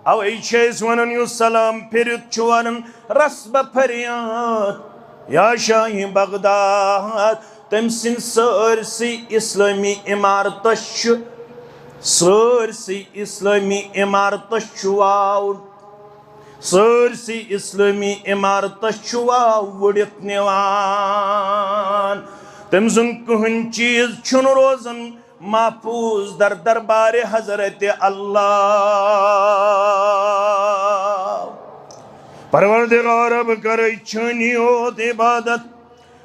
अवे वन यु सलाम फिर वन रस्ब फरियाद या शाही बगदाद तम सिन सरसी इस्लामी इमारत सरसी इस्लामी इमारत सरसी इस्लामी इमारत वुड़ित निवान तम सुन कहन चीज छुन रोजन महफूज दर दरबार हजरत अल्लाह। परवरदिगार अब कर छनी होत इबादत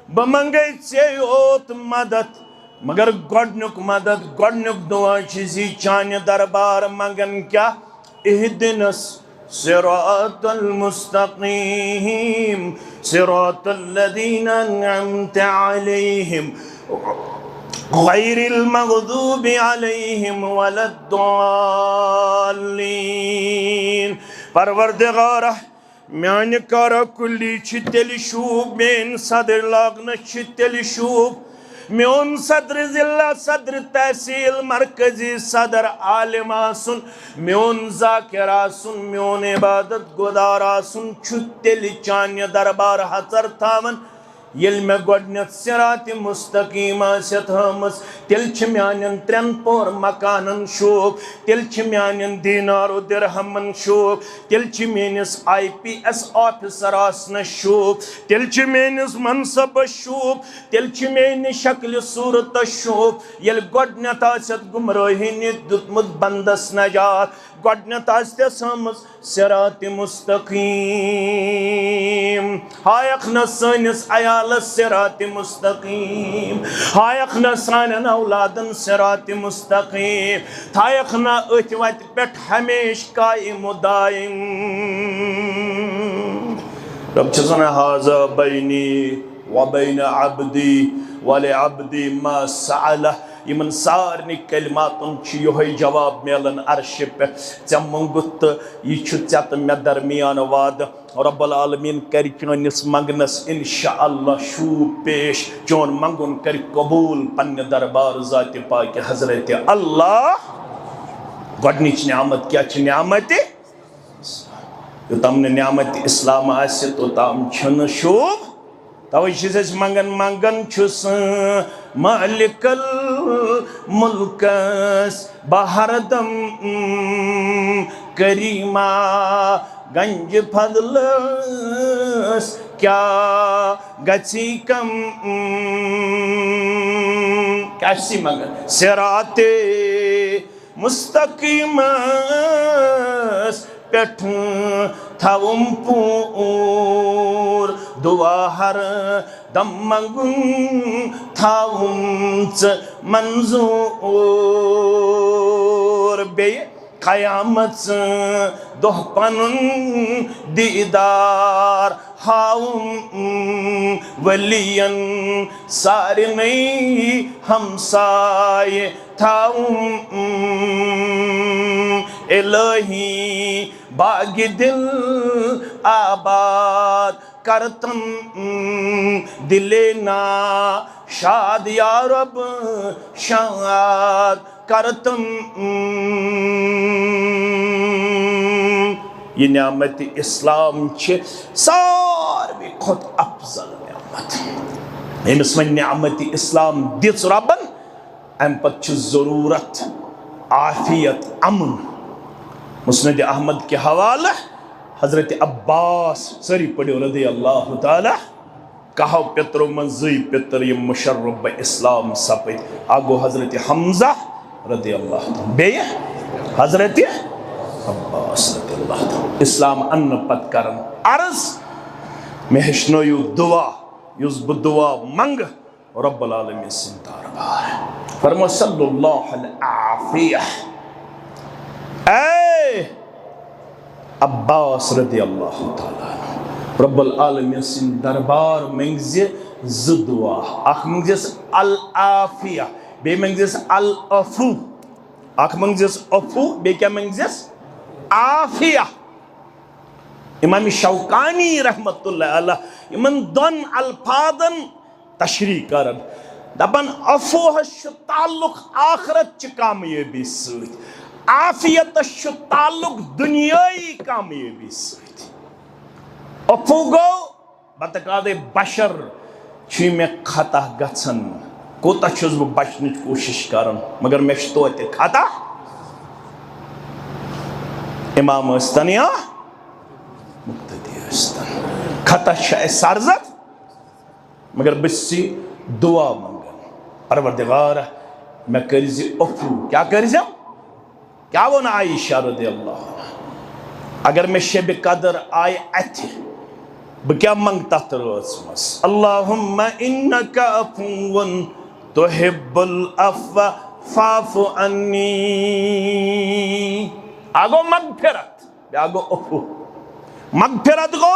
ब मंगे से होत मदद मगर गोडनुक मदद गोडनुक दुआ छी चान दरबार मंगन क्या इहदिनस सिरातल मुस्तकीम सिरातल लदीना अन्अमता अलैहिम गैरिल मग़दूबि अलैहिम वलद्दाल्लीन। परवरदिगार म्यान कर कुली तेल शूब मेन सदर लागन तेल शूब म्योन सदर जिला सदर तहसील मरकजी सदर आलिम आसुन म्योन जाकिर आसुन म्योन इबादत गुदार आसुन तेल चान्य दरबार हजर थावन येल मे गोडनेथ सिरात मुस्तकीम आसत हमस तेल छ म्यानन त्रेन पोर मकानन शोभ तेल छ म्यानन दीनारो दिरहमन शोभ तेल छ मेनिस IPS ऑफिसर आसन शोभ तेल छ मेनिस मनसब शोभ तेल छ मेनि शक्ल सूरत शोभ येल गोडनेथ आसत गुमराही नि दुतमुत बंदस नजात गोडनेथ आसत हमस सिरात मुस्तकीम हायक न सनिस आया सिरात मुस्तकीम हायक न सानन औलादन सिरात मुस्तकीम थायक न अथ वत पे हमेश कायम दायम। रब छना हाजा बैनी व बैन अब्दी वले अब्दी मा सअला यमन सारनी कलिमातुन योहे जवाब मिलन अर्श पे चे मंगुत यह मे दरमियान वाद रब्बुल आलमीन कर चोनिस मंगनस इंशाअल्लाह शूब पेश चोन मंगुन कर कबूल पन्ने दरबार ज़ात पाक हजरत अल्लाह। गोडनिच नियामत क्या नियामत योतम नियामत इस्लाम आसे तोताम छन शूब तवे मंगन मंगन छुस मालिकल मुल्कस बहरदम करीमा गंज फजलस क्या गची कम कैसी मंगन सिराते मुस्तकीमस पेठ थवुम पूर दुआ हर दम मंगुन थवुम च मंजूर बे क़यामत दोह पनुन दीदार हाउम वलियन सारे नई हमसाये थाउम इलाही बाग दिल आबाद करतम दिले ना शाद या रब शाद करतम। ये नियामत इस्लाम सारवी खुद अफजल नियामत Amish one Niyamat Islam this रबन अम पत जरूरत आफियत अमन। मुस्नद अहमद के हवाला हजरत अब्बास सरी पढ़ो रदी अल्लाह ताला कहो पितरों मन जई पितर ये मुशर्रफ इस्लाम सपद आगो हजरत हमजा रदी अल्लाह बे हजरत अब्बास रदी अल्लाह इस्लाम अन्न पत करन अर्ज मे हेचनयु दुआ युस ब दुआ मंग रब्बुल आलमीन सिन दरबार फरमा सल्लल्लाहु अलैहि ए अब्बास रदी अल्लाह ताला रब्बुल आलमीन सिन दरबार मंगजे ज दुआ अख मंगजस अल आफिया बे मंगजस अल अफू अख मंगजस अफू बे क्या मंगजस आफिया। इमाम शौकानी रहमतुल्लाह अलैह इमन दोन अल्फादन तशरीह करन दपन अफूह ताल्लुक आखिरत च कामयाबी सत आफियत ताल्लुक दुनियाई कामयाबी सत। अफू गो बतकादे बशर मे खता गन कोता छुस बह बचन कोशिश करन मगर मे तो खता इमाम स्तन या मुक्तदी स्तन खता सरजत मगर बसी दुआ मंगन परवरदिगार मैं कर्जी अफू क्या कर्जम क्या वो ना आयशा रज़ियल्लाहु अन्हा अगर मैं शब कदर आय अथ बह क्या मंग तथ रोज मस अल्लाहुम्मा इन्नका अफुव्वुन तुहिब्बुल अफ़्व फ़ाफ़ु अन्नी आगो मगफिरत आगो अफू मगफिरत गो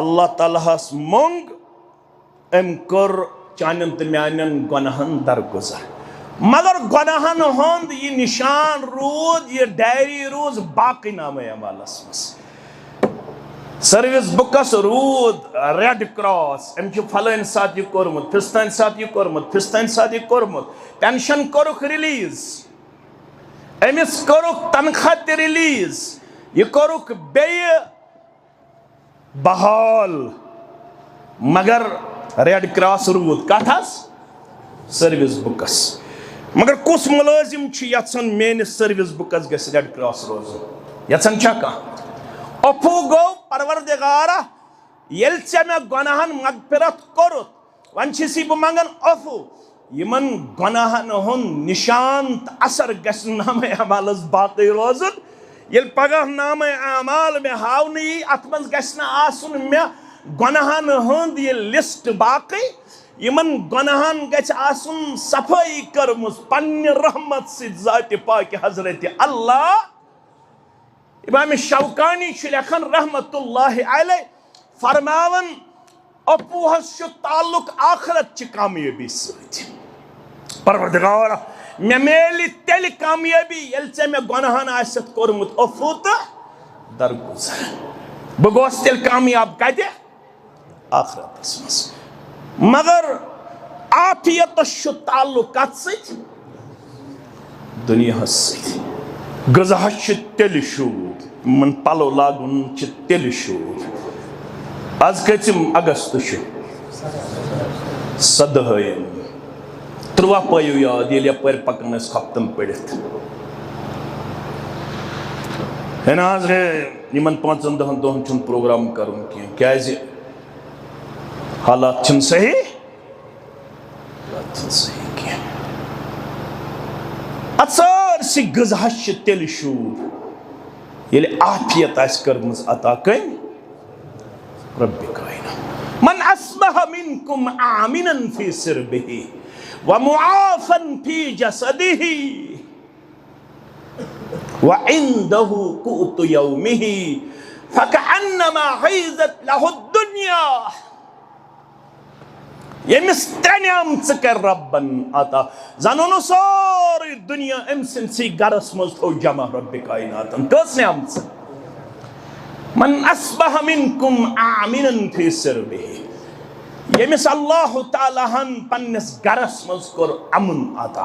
अल्लाह तालास मंग अम कर चानन तो म्यानन गुनाहन दरगुजर मगर गुनाहन हुंद ये निशान रोज ये डायरी रोज बाकी नामे अमालस मस सर्विस बुकस रूद रेड क्रॉस अम फलन साथ यह कोरमुत फिस्तन साथ यह कोरमुत फिस्तन साथ यह कोरमुत पेंशन कोरुक रिलीज अमिस कोरुक तनख्वाह ते रिलीज यह कोरुक बे बहाल मगर रेड क्रॉस रूद कथस सर्विस बुकस मगर कुछ मुलाजिम यन मेनिस सर्विस बुकस गस रेड क्रॉस रोज यन कह अफू गो परवरदिगारा येल चे मे गुनाहन मगफिरत कोरुत वन छी बह मंगन अफू यमन गुनाहन हुन निशान असर गस नामे अमालस बाकी रोजन येल पगह नामे अमाल में हावन यी अत मज गस न आसुन मे गुनाहन हुंद ये लिस्ट बाकी यमन गुनाहन गछ आसुन सफाई करमुस पन्ने रहमत से जात पाक हजरत अल्लाह इमाम शौकानी लिखन रहमतुल्लाहि अलैह फरमावन अपूहस ताल्लुक आखरत ची कामयाबी सती परवरदिगार मे मेली तेल कामयाबी येल चे मे गुनाहन आसत कोरमुत अफू तो दरगुजर बह गोस तेल कामयाब कते आखरतस मज मगर आफियत ताल्लुक कत सती दुनिया सती गज़ा तेल शूर मन पलो लागुन तेल शूर आज कम अगस्त 17 13 पयु याद ये यपर पकन हफ्तन पढ़ित है ना आज इन 5 दोहन प्रोग्राम करुन क्या हालात सही अत्सारसी गज़ा तेल शूर ये आफियत कर्मज अता कम रब्बि कायनात मन अस्बह मिनकुम आमिनन फी सिरबिही व मुआफन फी जसदिही व इंदहु कुतु यौमिही फकअन्नमा हईज़त लहु दुनिया यमिस त्रन्याम कर रब्बन अता जानो सारी दुनिया अमसन सी गरस मज थो जमा रब्बि कायनात कस न्याम मन अस्बह मिनकुम आमिनन फी सिरबिही यमिस अल्लाह ताला हन पन्नस गरस मज कर अमन अता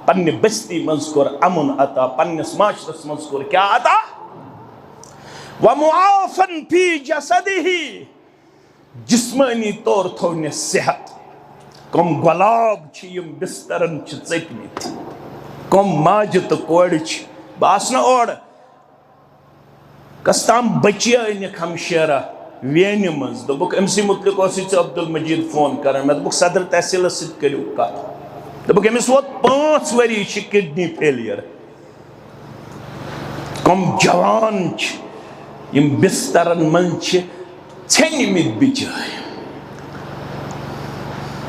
पन्ने बस्ती मज कर अमन अता पन्नस माशरस मज कर क्या अता व मुआफन फी जसदिही जिस्मानी तौर थोने सेहत कम गुलाब बिस्तरन चटमित कम माज तो कोड़ बस ओर कस ताम बचे अनिक हमशेरा वेन मज दोक अमस मुतलिक अब्दुल मजीद फोन कर मे दोक सदर तहसील करू कत दोक अमिस वोत 5 वरी किडनी फेलियर कम जवान बिस्तरन मज छमित बिचार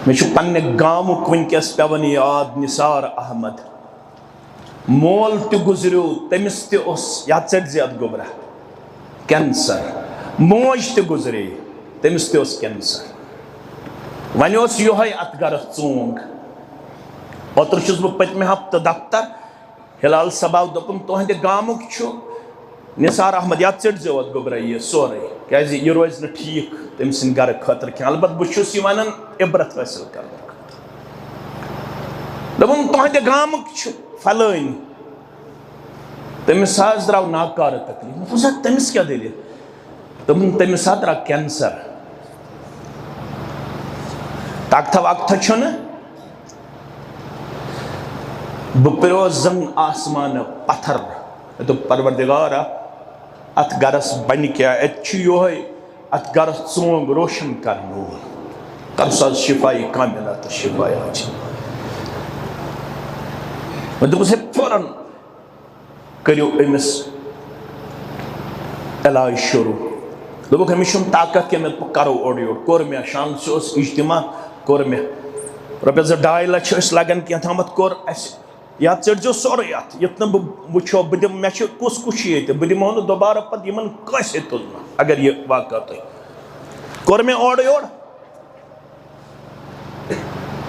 मे पन्ने गामुक वनकस पेवन याद निसार अहमद मोल तो गुजरो तमिस याद चट गोबरा कैंसर मोज तो गुजरे तमिस कैंसर वन योहे अत गर चोंग ओतर बह पतमे हफ्त दफ्तर हिलाल सभा दोपन तुहद गामुक निसार अहमद याद चट गोबरा ये सोरे क्या यह रोज न ठीक तम सद गर खतर कह अलबत् बहुत वन इबरत हासिल कर दोपन तुहद गामुक फलान तमिस द्राव नाकार तकलीफ तमिस क्या दलील दोपन तमिस द्राव कैंसर ताकथा वाकथा बह पे जन आसमान पत्थर दोप परवरदिगारा अत गरस बन क्या योहे अत गरस चोंग रोशन कर तम सा शिफाई कामिला तो शिफाई आज दोपस फौरन करो अमिस इलाज शुरू दोपक अमिस ताकत क्या मैं करो ओर योर कोर मे शाम से इज्तिमा कोर मे रुपये 2.5 लाख लगन क्या तमत कोर या चढ़ो सोरे युत वो बह दिम मे कुस कुछ ये बह दिमो दोबारा पे कैसे तुलना अगर यह वाक़ कोर मे ओर योर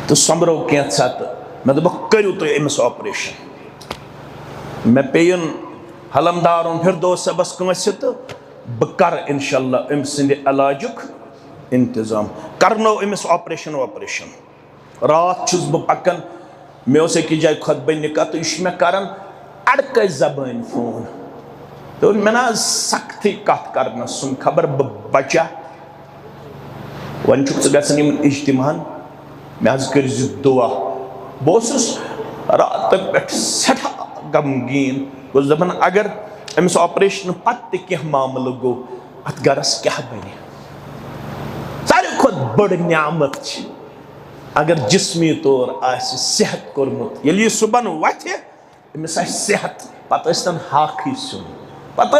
तो समरो क्या तो मैं दोप करो तुम अमिस ऑपरेशन मे पेन हलमदार फिरदौस सबस कंस तो बह कर इंशाअल्लाह अम सद इलाजुक इंतजाम करनो अमिस ऑपरेशन रात छुस बह पकन मे जाए खुतब निकाह तो यह मे कर अड़क जबान फोन तो मे ना सख्ती कत कर सुन खबर बह बचा वन गन इज्तिमान मे कर दुआ बहुस रात पे सठा गमगीन बस दपान अगर अमिस ऑपरेशन पत्त क्या मामल गो अत गरस क्या बने सारे खुद बड़ नियामत अगर जिस्मी तौर सेहत कोरमुत ये सुबह वथे अमिस सेहत पत हाकि सुन पत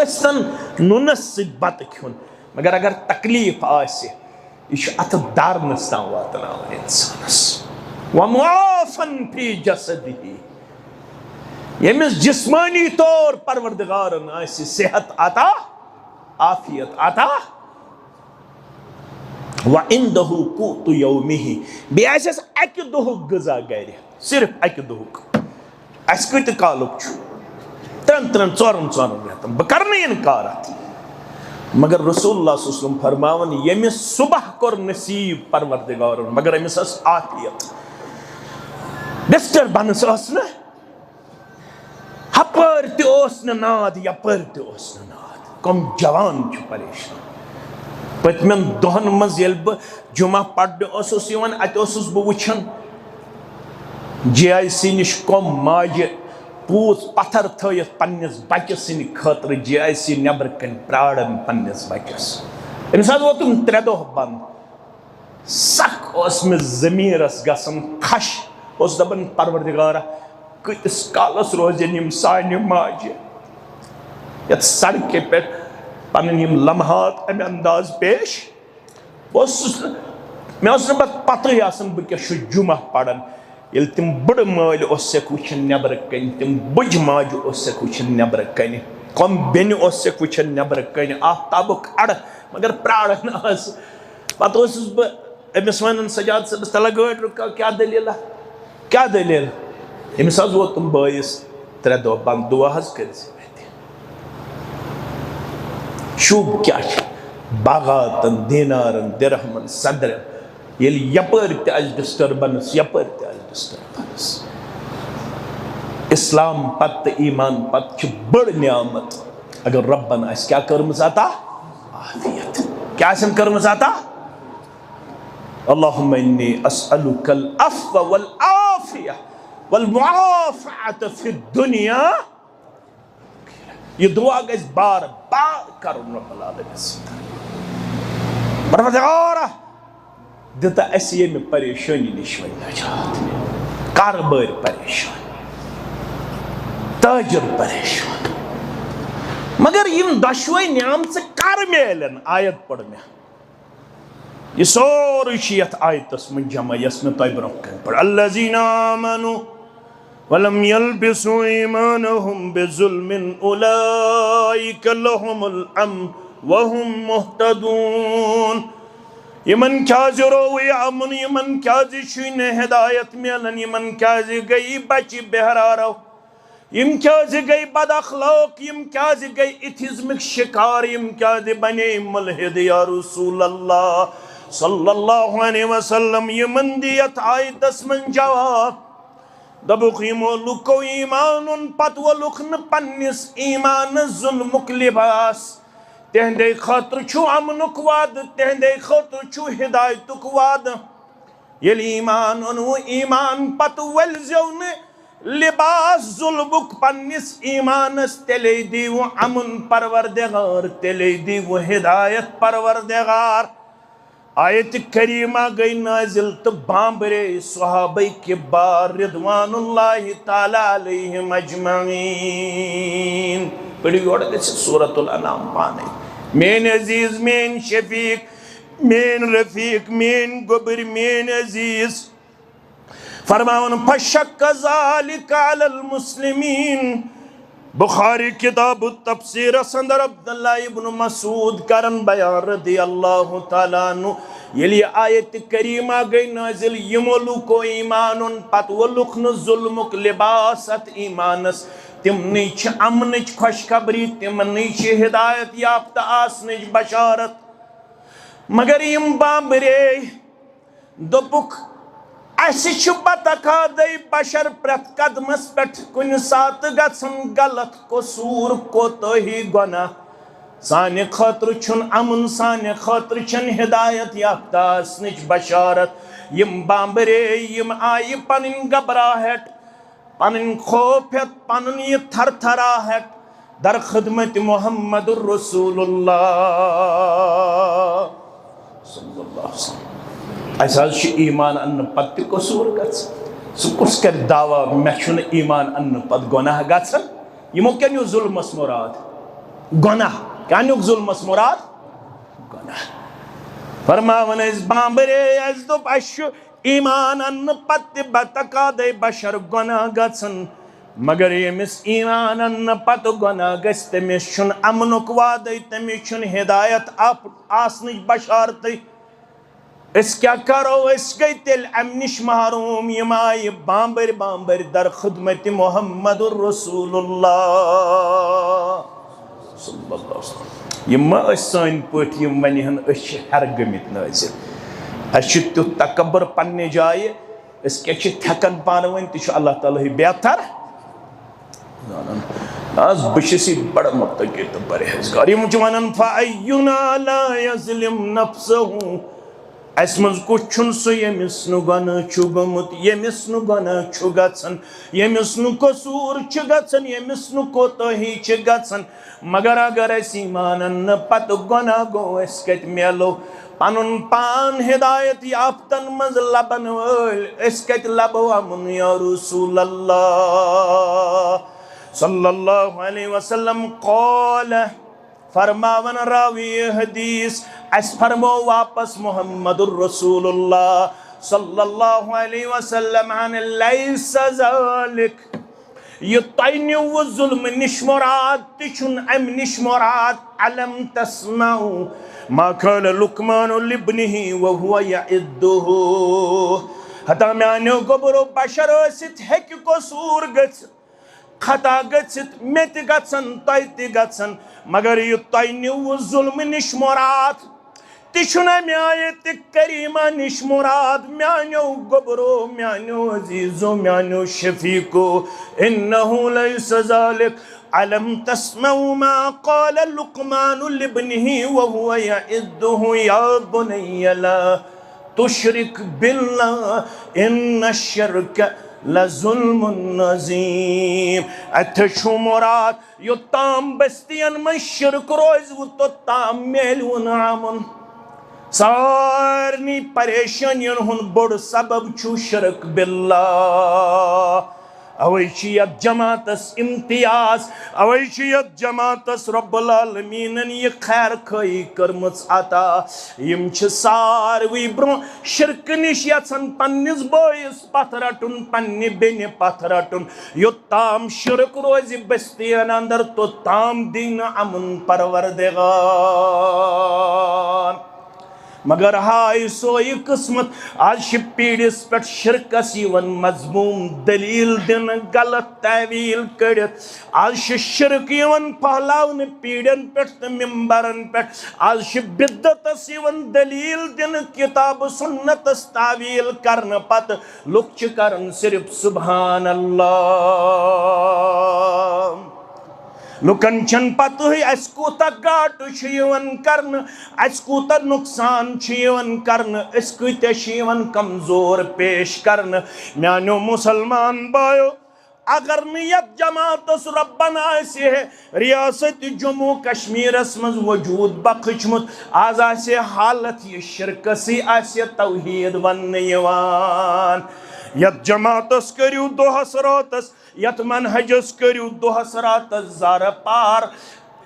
नूनस सत खुन मगर अगर तकलीफ यह अत दारनस तम वातन इंसानस वमुआफन फी जसदिही यमिस जिस्मानी तौर परवरदिगारन सेहत अता आफियत अता व इंदहु कुतु यौमिही बेस अकि दुहुक गजा गर सिर्फ अकि दुहुक अस कत कालुक 3-4 रेतन बह कर इनकार अत मगर रसूलुल्लाह सल्लल्लाहु अलैहि वसल्लम फरमावन यमिस सुबह कोर नसीब परवरदिगारन मगर अमिस आफियत डिस्टर्बेंस न हपर त नाद यपर त नाद कम जवान परेशान पतमन दोहन मज बह जुमा पढ़ने अत बह वुछन JIC निश कम माज पूत पत्थर थयत पन्निस बच्चस सिंद खतर JIC नबर कन प्राड़न पन्निस बच्चस अमिस वोतुम 3 दह बंद सख मे जमीरस गसन खश दपन परवरदिगारा कतिस कालस रोजन सान माजे ये सड़क पे पन लम्हात अमे अंदाज पेश मे पत बह क्या जुमा पढ़ान ये तम बड़ माल वुचन नबर कन तम बुज माज वुचन नबर कन कम बेन वुचन नबर कन आफ्ताबुक अड़ मगर प्राड़न पत बह अमिस वन सजाद सबस तला गाड़ रुका क्या दलील अमिस वोतुम बस 3 दह बंद दुआ कर शुभ क्या बागातन दीनारन दिरहमन सदरन ये यपर डिस्टर्बेंस यपर डिस्टर्बेंस इस्लाम पत ईमान पत बड़ नियामत अगर रब्बन क्या कर्मस अता आफियत क्या कर्मस अता अल्लाहुम्मा इन्नी अस्अलुकल अफ़्व वल आफिया वल मुआफ़अत फिद दुनिया ये दुआ गज बार बार करुन रब्बुल आलमीन परवरदिगारा दिता अस ये में परेशानी निश वन नजात कारबार परेशान ताजर परेशान मगर इन दशवे नियाम से कर मेलन आयत पढ़ में ये सोर आयतस में जमा यस में तय ब्रोह पढ़ अल्लज़ीना आमनु वलम यल्बिसु ईमानहुम बिजुल्मिन उलाइका लहुमुल अम्न वहुम मुहतदून यमन क्या रो अमन यमन क्या हिदायत मिलन यमन क्या गई बची बेहरारो यम क्या गई बदअखलाक यम क्या गई इथिज्मिक शिकार यम क्या बने मुल्हिद या रसूल अल्लाह सल्लल्लाहु अलैहि वसल्लम यमन दियत आयतस मन जवाब दबुक यमो लुको ईमान पत वो लुक न पन्निस ईमान जुल्मुक लिबास तेहंदे खतर छु अमनुक वाद तेहंदे खतर छु हिदायतुक वाद येल ईमान अनु ईमान पत वल जौन लिबास जुल्मुक पन्निस ईमानस तेले दीव अमन परवरदिगार तेले दीव हिदायत परवरदिगार आयत करीमा गई नाजिल तो बांबरे सहाबा किबार रिदवानुल्लाहि ताला अलैहिम अजमईन। पढ़ियो सूरतुल अनाम पाने। मेन अजीज, मेन शफीक, मेन रफीक, मेन गोबर, मेन अजीज फरमावन फशक्क ज़ालिका अलल मुस्लिमीन। बुखारी किताब तफसीर अंदर अब्दुल्लाह इब्न मसूद करन बयान रदियल्लाहु ताला अन्हु यली आयत करीमा गई नाजिल यमो लुको ईमानुन पत वलुख न जुल्मुक लिबासत ईमानस तिमनी छ अमनच खुशखबरी तिमनी छ हिदायत याफ्ता आसनच बशारत। मगर यम बांबरे दोपुक बतखाद बशर प्रत कदमस पे कुन सात गन गलत कसूर कोतही गुनाह साने खतर छुन अमन साने खतर छन हिदायत याफ्ता आसनच बशारत। यम बांबरे यम आई पन घबराहट पन खौफत पन यह थरथराहट दर खिदमत मुहम्मदुर रसूलुल्लाह सल्लल्लाहु अलैहि वसल्लम। ईमान अन्न पत कसूर गुस कर दावा मे ईमान अन्न पत गुनाह गन। यमो क्या जुल्मस मुराद गुनाह क्या जुल्मस मुराद गुनाह। फरमावन बांबरे दोप ईमान अन्न पत बतकाद बशर गुनाह गन। मगर यमिस ईमान अन्न पत गुनाह गस तमिस अमनुक वाद तमिस हिदायत आसनच बशारत। इस क्या करो इस गई तिल अमनिश महरूम यम आय बांबर बांबर दर खिदमत मुहम्मदुर रसूलुल्लाह सल्लल्लाहु अलैहि वसल्लम। यम सन पट यम वनहन हर गमित नाजिल तुत तकबर पन्ने जाए इस क्या थकन पान वन तह अल्लाह ताला बेहतर आज बस बड़ मुत्तकी तो परहेजगार यम वन फअय्युना ला यज़लिम नफ्सहु अस मज कुछ सह यमिस गुनाह गुमुत यमिस गुनाह गन यमिस कसूर गन यमिस कोताही गन। मगर अगर अस ईमान अन्न पत गुनाह गो अस कत मेलो पनुन पान हिदायत याफ्तन मज लबन वल अस कत लबो अमन या रसूलल्लाह सल्लल्लाहु अलैहि वसल्लम। क़ाल फरमावन रावी हदीस अस फरमो वापस मुहम्मदुर रसूलुल्लाह सल्लल्लाहु अलैहि वसल्लम अन लैसा ज़ालिक ये तयनु व जुल्म निश मुराद तिछुन अम निश मुराद अलम तस्माउ मा काल लुकमान लिब्निही व हुवा यइद्दुहु। हता म्यानो गोबरो बशर सित हेक कसूर गछ खता गछित मेत गछन तय गछन मगर यह तयनु जुल्म निश मुराद तिछुना म्यायत करीमा निश मुराद म्यानो गोबरो म्यानो अजीजो म्यानो शफीको इन्नहु लैसा ज़ालिक अलम तस्मउ मा क़ाल लुक़मान लिब्निही व हुवा यइद्दुहु या बुनय्य ला तुश्रिक बिल्लाह इन्नश्शिर्क लजुल्मुन अज़ीम। अथु मुराद योत्ताम बस्तियन में शिरक रोज तोत्ताम मेलुन अमन सारनी परेशानियन हुन बड़ सबब छु शिरक बिल्लाह। अवै यत जमातस इम्तियाज अवै यत जमातस रब्बुल आलमीनन ये खैर खई करमच अता यम छ सारवी ब्रो शिरक निश यसन पन्निस बोयस पथ रटुन पन्नि बेनि पथ रटुन योत्ताम शिरक रोज बस्तियन अंदर तोत्ताम दिन अमन परवरदिगार। मगर हाय सोई किस्मत आज पीड़िस पे शिरकस यन मजमूम दलील दिन गलत तवील कड़ित आज शिरक यन फहलावन पीड़न पे मिम्बरन पे आज बिद्दतस यन दलील दिन किताब सुन्नतस तावील करन पत लुक करन सिर्फ सुभान अल्लाह। लुकन छन पत अस कूत घाट करन अस कूत नुकसान करन अस कूत कमजोर पेश करन। म्यानो मुसलमान बायो अगर नियत जमातस रब्बन आसे रियासत जम्मू कश्मीरस मज वजूद बखचमुत आज आसे हालत ये शिरकसी आसे तौहीद वन यवान यत जमातस करियो दोहस रातस यत मनहजस करियो दोहस रातस जार पार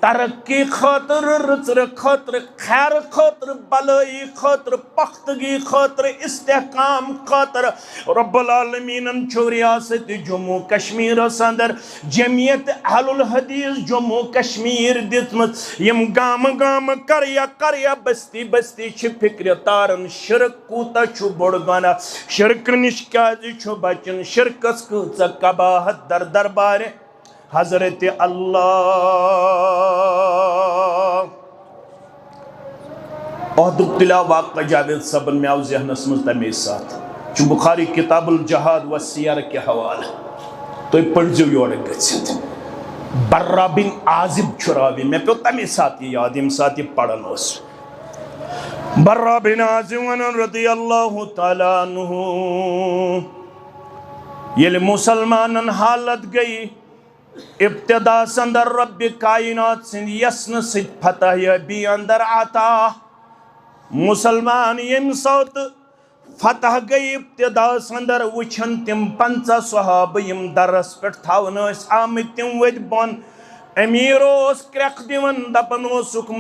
तरक्की खतर रचर खतर खैर खतर भलाई खतर पख्तगी खतर इस्तेहकाम खतर रब्बुल आलमीन छो रियासत जम्मू कश्मीर अंदर जमियत अहलुल हदीस जम्मू कश्मीर दितमत यम गाम गाम करया बस्ती बस्ती छ फिक्र तारन शिरक कूता छु बोड़ गाना शिरक निश क्याज छु बचन शिरकस कूच कबाहत दर दरबार हजरत अल्लाह अहदुक तिला वाक़ जावेद सबन में आव ज़हनस मज तमे साथ चु बुखारी किताबुल जहाद व सियार के हवाला तो पढ़जो योर गछित बर्रा बिन आजिब छुरावी मैं पे तमे साथ ये याद इम साथ ये पढ़न ओस बर्रा बिन आजिब रदियल्लाहु तआला अन्हु ये मुसलमानन हालत गई इब्तिदा अंदर रब कायनात सिंद यस्न सिद फतह यबी अंदर आता मुसलमान यम सौत फतह गई इब्तिदा अंदर वुछन तिम 50 सहाब यम दरस पे थावन आमत तिम वद बन अमीर क्रक दिवन दपन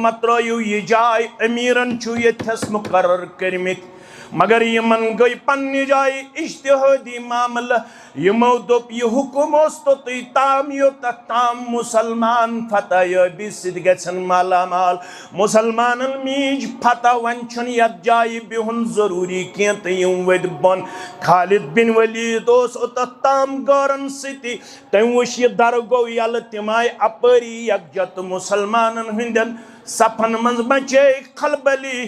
मत रो यह जाय अमीरन छु यथस मुकर्रर करमित मगर यमन गई पन्नी जाय इज्तिहादी मामला यमो दोप यह हुकुम तो ताम यो ताम मुसलमान फतह यबी सिद गछन माला माल मुसलमान मीज फतह वन छन यत जाय बिहुन जरूरी के तयम वद बन खालिद बिन वलीद ओस ताम गरन सिति तम वश ये दर गो यल तिमाय अपरी यकजत मुसलमान हिंदन सफन मंज बचे खलबली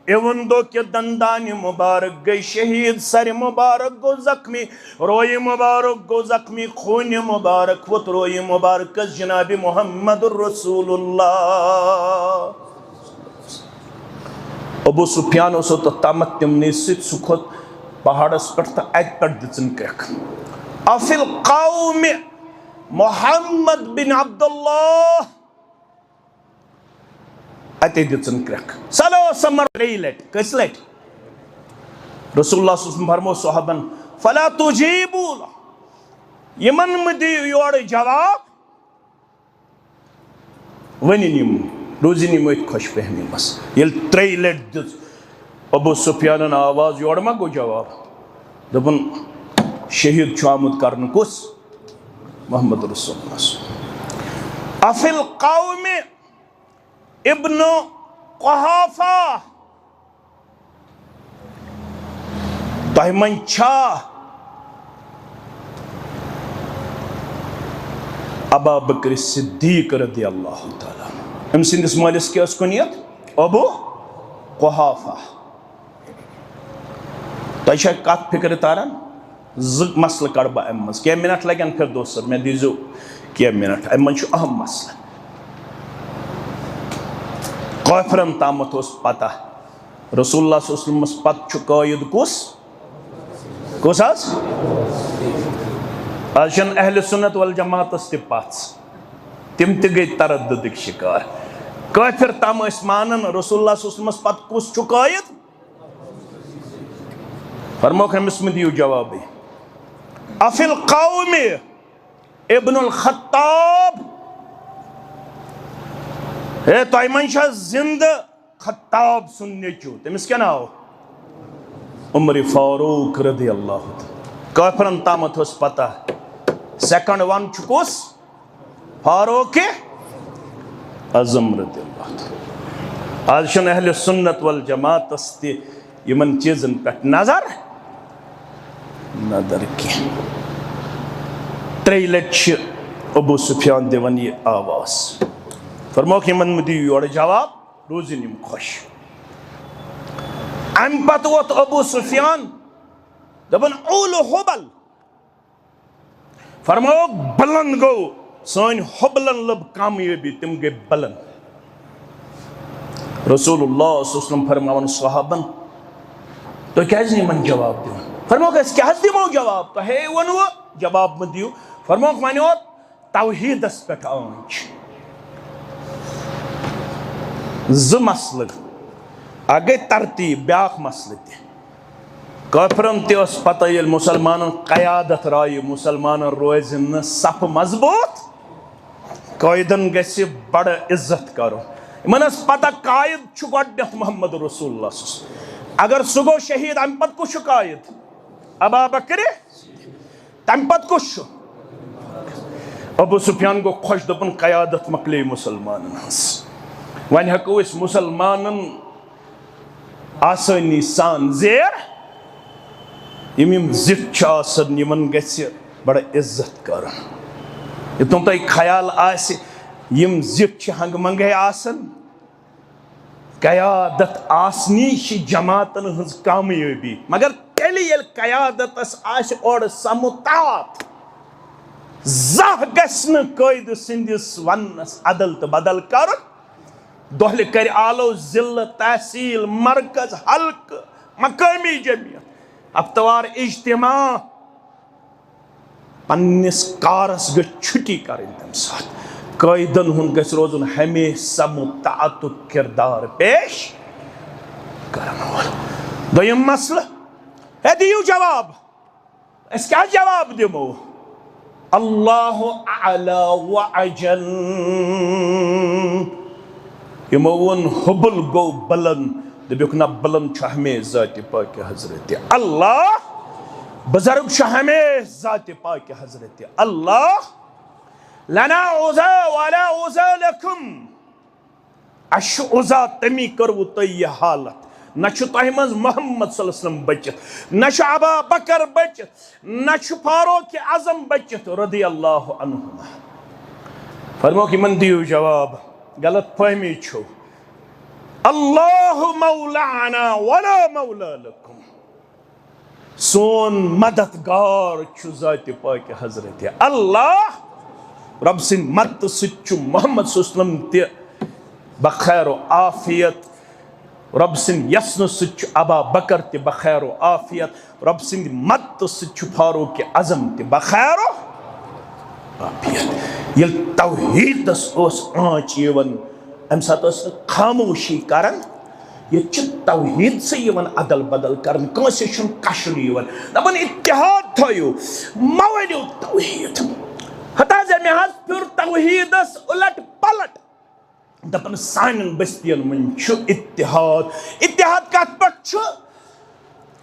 एवं दो के दंदान मुबारक गई शहीद सर मुबारक गो जख्मी रोय मुबारक गो जख्मी खून मुबारक वत रोय मुबारक जनाब मोहम्मद रसूलुल्लाह अबू सुफियान तो तमत तिमने सुखत पहाड़स पे अत दिचन क्रक अफिल कौम मोहम्मद बिन अब्दुल्लाह अते दिचन क्रक सलो समर लट कस लट रसूलुल्लाह फरमो सहाबन फला तुजीबू यमन मदी योर जवाब वनिम रोजिनी मत खुश फहमी बस ये 3 लट दिस अबू सुफियान आवाज योर मा गो जवाब दपन शहीद छु आमुद करन कुस मोहम्मद रसूलुल्लाह अफिल कौम इब्न कुहाफा तह मन छा अबा बकर सिद्दीक रदियल्लाहु ताला अम सिंदिस मालिस क्या कुनियत अबू कुहाफा तह कत फिक्र तारान ज मसल कड़ बह अम क्या मिनट लगन फिर दोस्त मैं दीजो क्या मिनट अम अहम मसल काफरन तामत पता रसूलुल्लाह सल्लल्लाहु अलैहि वसल्लम पत कायद कुस आज अहल सुन्नत वल जमात पथ तिम गई तरद्दुद शिकार काफिर तम मानन रसूलुल्लाह सल्लल्लाहु अलैहि वसल्लम पत कुस कायद फरमोख अमिस में दियो जवाब अफिल कौम इब्नुल खत्ताब हे तयमन जिंद खत्ताब सुनने चो तमिस क्या नाव उमर फारूक रदियल्लाहु काफरन तामत पता सेकंड वन चुकोस फारूक आजम रदियल्लाहु आज अहल सुन्नत वल जमात यमन चीजन पे नजर नदर की 3 लट अबू सुफियान दिवन ये आवाज फरमो कि मन दी योर जवाब रोजिन खुश अम पत वोत अबू सुफियान दपन ओल होबल फरमो बलन गो सन होबलन लब कामयाबी तिम गए बलन रसूलुल्लाह सल्लल्लाहु अलैहि वसल्लम फरमावन सहाबन तो क्या मन जवाब दियो फरमो क्या दिमो जवाब तो हे वन जवाब में दियो फरमोक वनो तौहीदस पे आंच ज मसल आ गई तरतीब ब्याख मसल काफिरन तस पता ये मुसलमान कयादत राय मुसलमान रोज न सफ मजबूत कायदन गि बड़ इज्जत करो इन पता कायद गोडनथ मोहम्मद रसूलुल्लाह अगर सह गो शहीद अम पत कुछ कायद अबा बकर तम पत कुछ अबू सुफियान गो खुश दपन कयादत मकले मुसलमान वन हेको मुसलमान आसानी सान जेर यम जित गि बड़ इज्जत कर तुम तुम ख्याल यम जित हंग मंगे आसन कयादत आसनी जमातन हज कामयाबी मगर तेल ये कयादतस और समुतात जह गि कैद सिंदिस वनस अदल तो बदल कर दोहल कर आलो जिल तहसील मरकज हल्क मकामी जमियत हफ्तवार इज्तिमा पन्निस कारस गई छुट्टी कर तम साथ कैदन हुन गि रोजन हमेशा मुतातुक किरदार पेश कर दोयम मसल है दियो जवाब क्या जवाब दिमो अल्लाह अला व अजल यमो वन हुबुल गो बुलंद दबुक ना बुलंद हमेश ज़ात पाक हजरत अल्लाह बुजुर्ग हमेश ज़ात पाक हजरत अल्लाह लना उज़ा वला उज़ा लकुम अश उज़ा तमी करवु तो यह हालत न तह मज मोहम्मद सल्लल्लाहु अलैहि वसल्लम बचित न अबा बकर बचित न फारूक आजम बचित रदी अल्लाह अन्हुमा फरमो कि मन दियो जवाब गलत फहमी छो अल्लाह मौलाना वला मौला लकुम सोन मददगार छु ज़ात पाक हजरत अल्लाह रब सिंह मत सु मोहम्मद सल्लल्लाहु अलैहि वसल्लम ते बखैर आफियत रब सिंह यसन सु अबा बकर ते बखैर आफियत रब सिंह मत सु फारूक आजम ते बखैर आफियत ये तौहीदस आँच अम सात खामोशी कर ये तौहीद से अदल बदल कर कशन दपन इत्तेहाद थो मो तौहीद हताज मे फिर तौहीदस उलट पलट दपन सान बस्तियन मन इत्तेहाद इत्तेहाद कत पे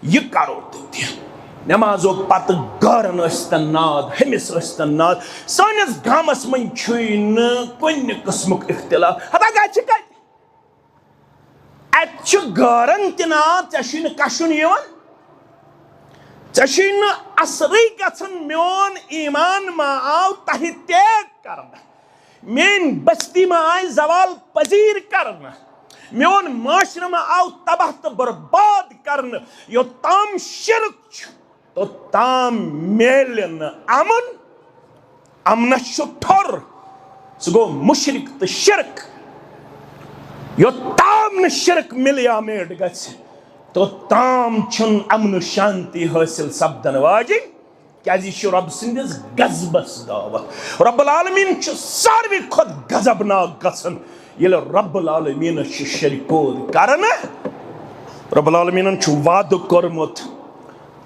यह करो नमाजो पत गारन नाद हमिस नाद सानिस गामस मन कुन किस्मुक इख्तिलाफ हता गारन तनाद ऐ कशन ऐ असरी गन मोन ईमान मा आव तह त्याग कर मेन बस्ती मा आय जवाल पजीर कर मोन माशर मा आव तबाह तो बर्बाद कर योताम शिरक तो ताम मेल अमन अमन ठोर सह गो मुशरिक तो शिरक यो ताम न शिरक मिलिया मेड ग तो ताम अमन शांति हासिल सपदन वाजिन क्या रब सिंदिस गजबस दावत रब्बुल आलमीन सारवी खुद गजबनाक गसन ये रब्बुल आलमीन शरीकोद करन रब्बुल आलमीन वाद कोरमुत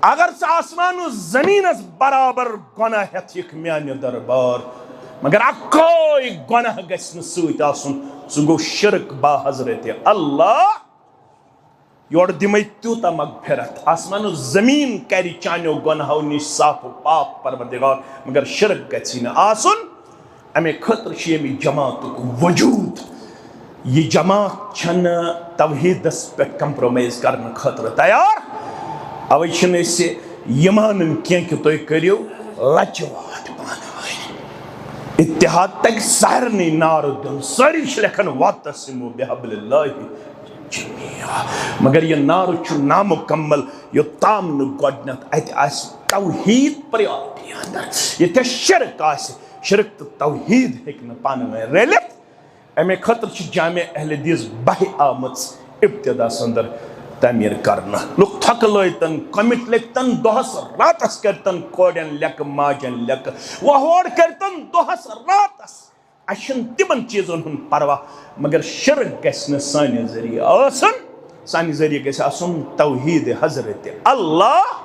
अगर आसमान जमीनस बराबर गुनाह हेथ म्यान दरबार मगर अकोई गुनाह गसन सह गो शिरक बा हजरत अल्लाह योर दिमे तूता मगफिरत आसमान जमीन कर चानो गुनाहों निश साफ पाक परवरदिगार मगर शिरक गछि न आसुन अमे खतर यमि जमात वजूद ये जमात छन तौहीदस पे कंप्रोमाइज करने खतर तैयार अवे यमान कह कि तुम करो लचवाट पान इत्तेहाद तक सारे नार दिन सारी लेखन वातसिमु बिहब्लिल्लाहि जमीआ मगर यह नार नामुकम्मल योताम गोडनथ अत तौहीद प्रायोरिटी अंदर ये शिरक शिरक तो तौहीद हेक पान रलित अमे खतर जामे अहल हदीस बह आम इब्तिदास अंदर तमीर करना लुक थक लतन कमिट लेतन दोहस रातस करतन कोड़न लेक माजन लेक वहोड़ करतन दोहस रातस अशन तिमन चीजन हुन परवाह मगर शिरक गस्न सानि जरिए आसन सानि जरिए गस आसन तौहीद हजरत अल्लाह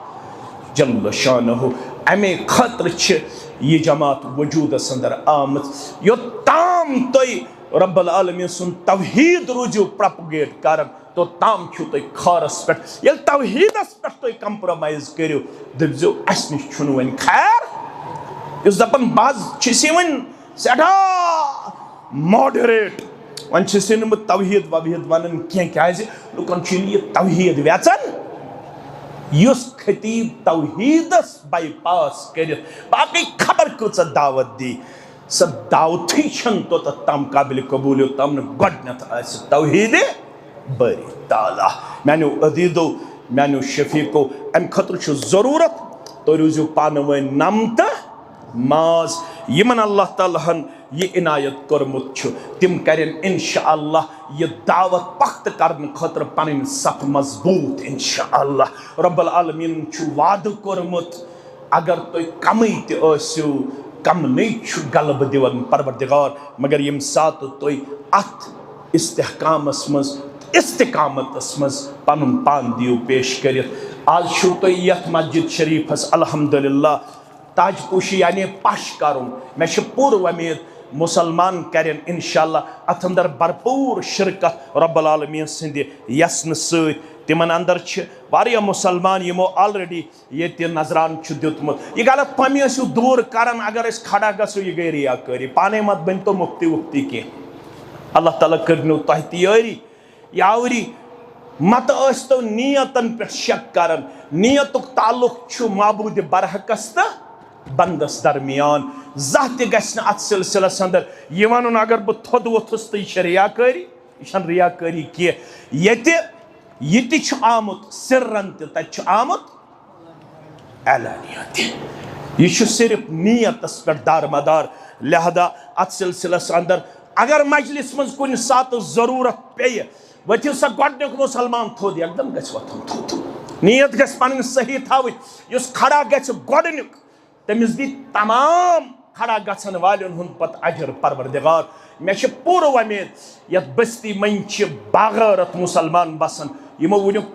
जल्ल शानहु अमे खतर छ ये जमात वजूद अंदर आमत योताम तोय रब्बुल आलमीन सुन तौहीद रुजू प्रोपगेट करन तो ताम छु तोय खारस पे ये तौहीदस पे तोय कंप्रोमाइज करियो दबजो अस निश छु वन खैर इस दपन बाज छिसी वन सेठा मॉडरेट वन छिसी न तौहीद वहीद वनन के क्याज लुकन छु ये तौहीद वेचन युस खतीब तौहीदस बाईपास करित बाकी खबर कुछ दावत दी स दावत छन तो तम काबिल कबूल तम गडनत आस तौहीद बरी ताला मैंने अदीदो मैंने शफीको अम खतर छु जरूरत तो रुजु पान वन नमत माज यमन अल्लाह ताला हन ये इनायत करमुत छु तिम करें इंशाअल्लाह ये दावत पख्त करने खतर पन सफ मजबूत इंशाअल्लाह रब्बुल आलमीन छु वाद करमुत अगर तो कमी ते आसो कम नहीं छु गलब दिवन परवरदिगार मगर यम सात तो अत इस्तेहकामस मज इस्तिकामतस मज पनुन पान दियो पेश करित आज छु तो यथ मस्जिद शरीफस अल्हम्दुलिल्लाह ताजपोशी यानी पश करुन मे पूर उम्मीद मुसलमान करें इंशाअल्लाह अथ अंदर भरपूर शिरकत रब्बुल आलमीन सिंध यसन सत तिमन अंदर वारिया मुसलमान यमो ऑलरेडी ये नजरान दुतमुत यह गलत फहमी दूर करन अगर खड़ा गो यह गई रियाकारी पाने मत बन तो मुफ्ती वुफ्ती कह अल्लाह ताला करनो तह तैयारी यावरी मत तो नीयतन पे शक करन नीयतुक ताल्लुक माबूद बरहकस तो बंदस दरमियान जह अत सिलसिलस अंदर यह वन अगर बह थोद वोथुस तो यह रियाकारी यह रियाकारी कह ये आमुत सिरन तत आमुत एलानिया यह सिर्फ नीयतस पे दारमदार लिहाजा अत सिलसिलस अंदर अगर मजलिस मज कुन सात जरूरत पे वथिव सा गोडनुक मुसलमान थोद एकदम गछ वथुन थोद नीयत गछ पन सही थाव युस खड़ा गछ गोडनुक तमिस दी तमाम खड़ा गछन वालन हुन पत अजर परवरदिगार मे पूर उम्मीद यत बस्ती मन बगैरत मुसलमान बसन यमो वुनुक